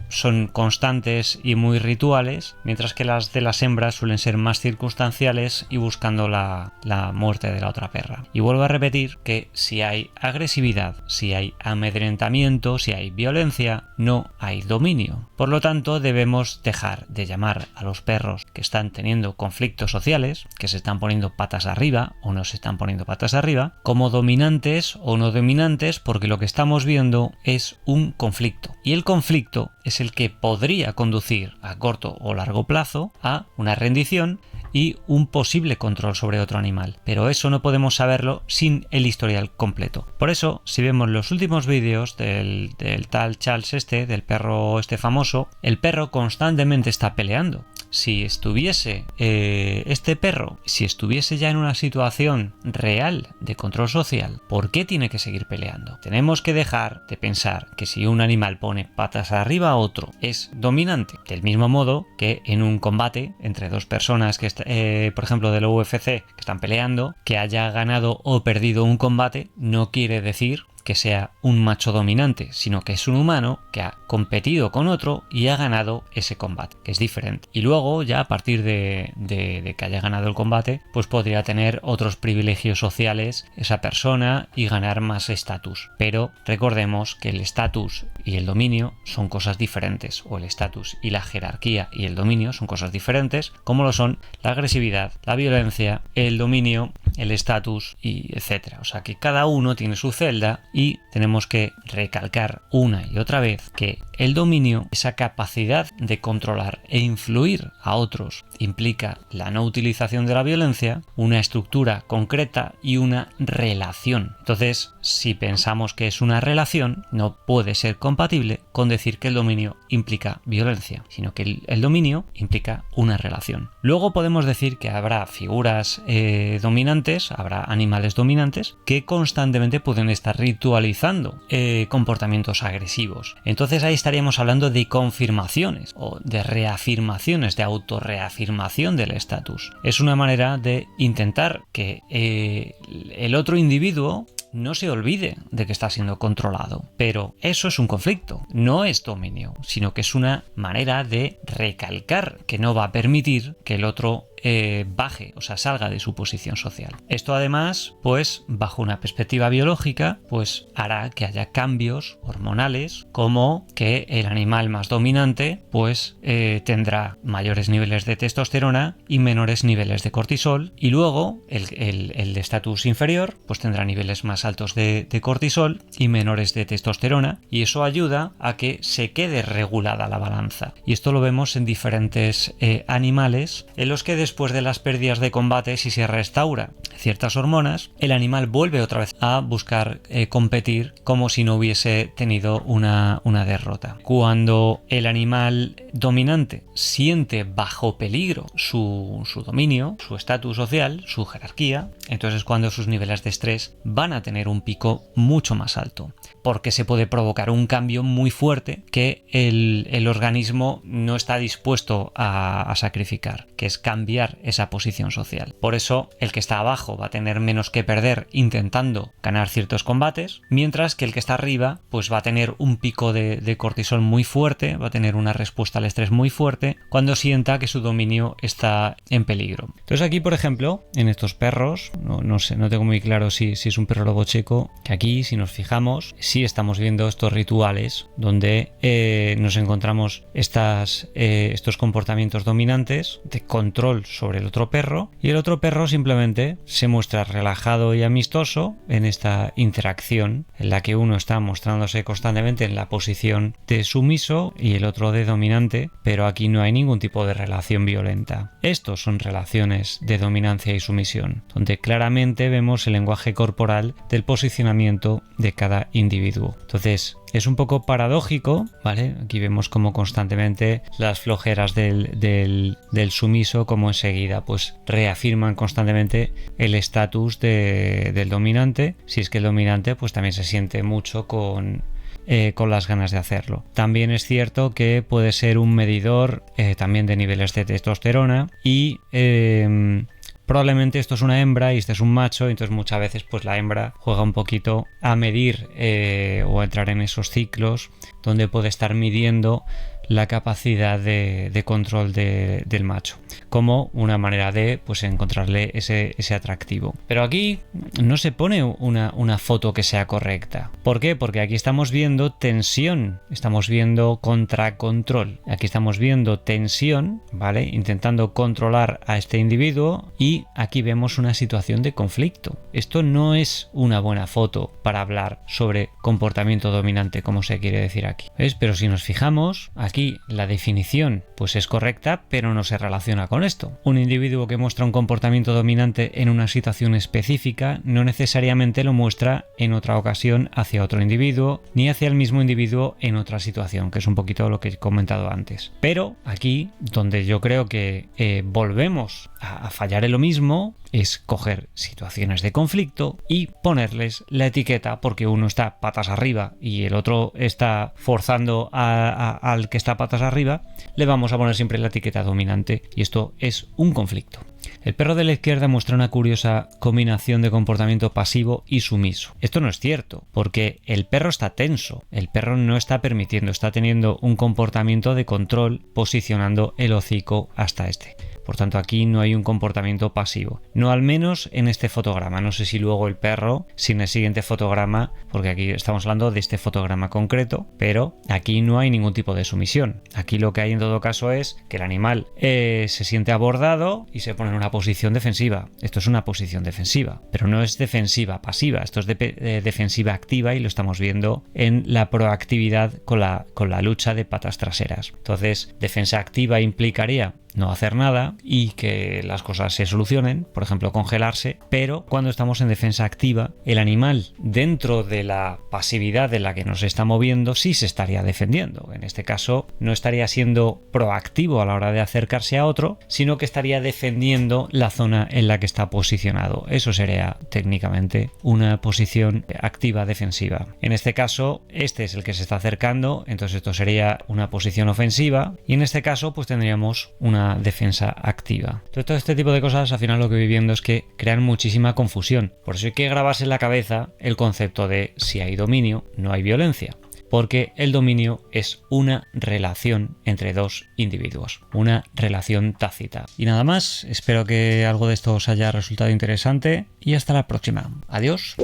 [SPEAKER 1] son constantes y muy rituales, mientras que las de las hembras suelen ser más circunstanciales y buscando la muerte de la otra perra. Y vuelvo a repetir que si hay agresividad, si hay amedrentamiento, si hay violencia, no hay dominio. Por lo tanto, debemos dejar de llamar a los perros que están teniendo conflictos sociales, que se están poniendo patas arriba o no se están poniendo patas arriba, como dominantes o no dominantes, porque lo que estamos viendo es un conflicto. Y el conflicto es el que podría conducir a corto o largo plazo a una rendición y un posible control sobre otro animal. Pero eso no podemos saberlo sin el historial completo. Por eso, si vemos los últimos vídeos del tal Charles del perro famoso, el perro constantemente está peleando. Si estuviese este perro, si estuviese ya en una situación real de control social, ¿por qué tiene que seguir peleando? Tenemos que dejar de pensar que si un animal pone patas arriba a otro es dominante, del mismo modo que en un combate entre dos personas que por ejemplo de la UFC que están peleando, que haya ganado o perdido un combate no quiere decir que sea un macho dominante, sino que es un humano que ha competido con otro y ha ganado ese combate, que es diferente. Y luego, ya a partir de que haya ganado el combate, pues podría tener otros privilegios sociales esa persona y ganar más estatus. Pero recordemos que el estatus y el dominio son cosas diferentes, o el estatus y la jerarquía y el dominio son cosas diferentes, como lo son la agresividad, la violencia, el dominio, el estatus y etcétera. O sea que cada uno tiene su celda y tenemos que recalcar una y otra vez que el dominio, esa capacidad de controlar e influir a otros, implica la no utilización de la violencia, una estructura concreta y una relación. Entonces, si pensamos que es una relación, no puede ser compatible con decir que el dominio implica violencia, sino que el dominio implica una relación. Luego podemos decir que habrá figuras dominantes, habrá animales dominantes que constantemente pueden estar ritualizando comportamientos agresivos. Entonces ahí estaríamos hablando de confirmaciones o de reafirmaciones, de autorreafirmación del estatus. Es una manera de intentar que el otro individuo no se olvide de que está siendo controlado. Pero eso es un conflicto, no es dominio, sino que es una manera de recalcar que no va a permitir que el otro baje, o sea, salga de su posición social. Esto además, pues, bajo una perspectiva biológica, pues hará que haya cambios hormonales, como que el animal más dominante, pues, tendrá mayores niveles de testosterona y menores niveles de cortisol, y luego el de estatus inferior, pues tendrá niveles más altos de cortisol y menores de testosterona, y eso ayuda a que se quede regulada la balanza. Y esto lo vemos en diferentes animales, en los que después de las pérdidas de combate, si se restaura ciertas hormonas, el animal vuelve otra vez a buscar competir como si no hubiese tenido una derrota. Cuando el animal dominante siente bajo peligro su dominio, su estatus social, su jerarquía, entonces es cuando sus niveles de estrés van a tener un pico mucho más alto, porque se puede provocar un cambio muy fuerte que el organismo no está dispuesto a sacrificar, que es cambiar esa posición social. Por eso el que está abajo va a tener menos que perder intentando ganar ciertos combates, mientras que el que está arriba pues va a tener un pico de cortisol muy fuerte, va a tener una respuesta al estrés muy fuerte cuando sienta que su dominio está en peligro. Entonces aquí, por ejemplo, en estos perros, no sé, no tengo muy claro si es un perro lobo checo, que aquí, si nos fijamos, sí estamos viendo estos rituales donde nos encontramos estos comportamientos dominantes de control sobre el otro perro, y el otro perro simplemente se muestra relajado y amistoso en esta interacción en la que uno está mostrándose constantemente en la posición de sumiso y el otro de dominante, pero aquí no hay ningún tipo de relación violenta. Estos son relaciones de dominancia y sumisión, donde claramente vemos el lenguaje corporal del posicionamiento de cada individuo. Entonces, es un poco paradójico, ¿vale? Aquí vemos como constantemente las flojeras del sumiso, como enseguida pues reafirman constantemente el estatus del dominante, si es que el dominante pues también se siente mucho con las ganas de hacerlo. También es cierto que puede ser un medidor también de niveles de testosterona y probablemente esto es una hembra y este es un macho, entonces muchas veces pues la hembra juega un poquito a medir o a entrar en esos ciclos donde puede estar midiendo la capacidad de control del macho, como una manera de pues encontrarle ese atractivo. Pero aquí no se pone una foto que sea correcta. ¿Por qué? Porque aquí estamos viendo tensión, estamos viendo contracontrol. Aquí estamos viendo tensión, ¿vale? Intentando controlar a este individuo, y aquí vemos una situación de conflicto. Esto no es una buena foto para hablar sobre comportamiento dominante, como se quiere decir aquí. ¿Ves? Pero si nos fijamos, aquí la definición pues es correcta, pero no se relaciona con esto. Un individuo que muestra un comportamiento dominante en una situación específica no necesariamente lo muestra en otra ocasión hacia otro individuo, ni hacia el mismo individuo en otra situación, que es un poquito lo que he comentado antes. Pero aquí, donde yo creo que volvemos a fallar en lo mismo, es coger situaciones de conflicto y ponerles la etiqueta, porque uno está patas arriba y el otro está forzando al que está patas arriba, le vamos a poner siempre la etiqueta dominante, y esto es un conflicto. El perro de la izquierda muestra una curiosa combinación de comportamiento pasivo y sumiso. Esto no es cierto, porque el perro está tenso, el perro no está permitiendo, está teniendo un comportamiento de control posicionando el hocico hasta este. Por tanto, aquí no hay un comportamiento pasivo. No al menos en este fotograma. No sé si luego el perro, si en el siguiente fotograma, porque aquí estamos hablando de este fotograma concreto, pero aquí no hay ningún tipo de sumisión. Aquí lo que hay en todo caso es que el animal se siente abordado y se pone en una posición defensiva. Esto es una posición defensiva, pero no es defensiva pasiva. Esto es defensiva activa, y lo estamos viendo en la proactividad con la lucha de patas traseras. Entonces, defensa activa implicaría no hacer nada y que las cosas se solucionen, por ejemplo congelarse, pero cuando estamos en defensa activa, el animal dentro de la pasividad en la que nos está moviendo sí se estaría defendiendo. En este caso no estaría siendo proactivo a la hora de acercarse a otro, sino que estaría defendiendo la zona en la que está posicionado. Eso sería técnicamente una posición activa defensiva. En este caso, este es el que se está acercando, entonces esto sería una posición ofensiva, y en este caso pues tendríamos una defensa activa. Entonces, todo este tipo de cosas al final lo que voy viendo es que crean muchísima confusión. Por eso hay que grabarse en la cabeza el concepto de si hay dominio, no hay violencia. Porque el dominio es una relación entre dos individuos, una relación tácita. Y nada más, espero que algo de esto os haya resultado interesante y hasta la próxima. Adiós.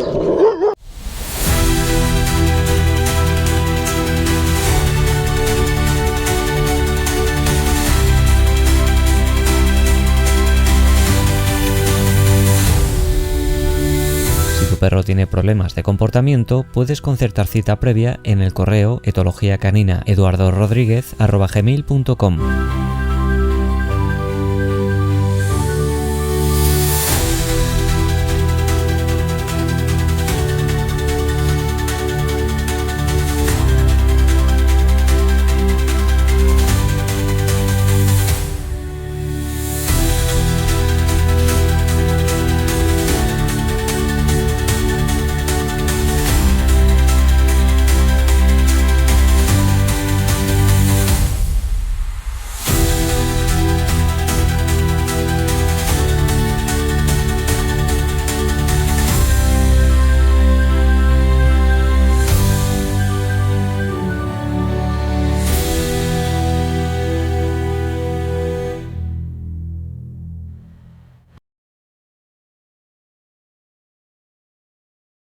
[SPEAKER 1] Perro tiene problemas de comportamiento, puedes concertar cita previa en el correo etologiacanina eduardorodriguez@gmail.com.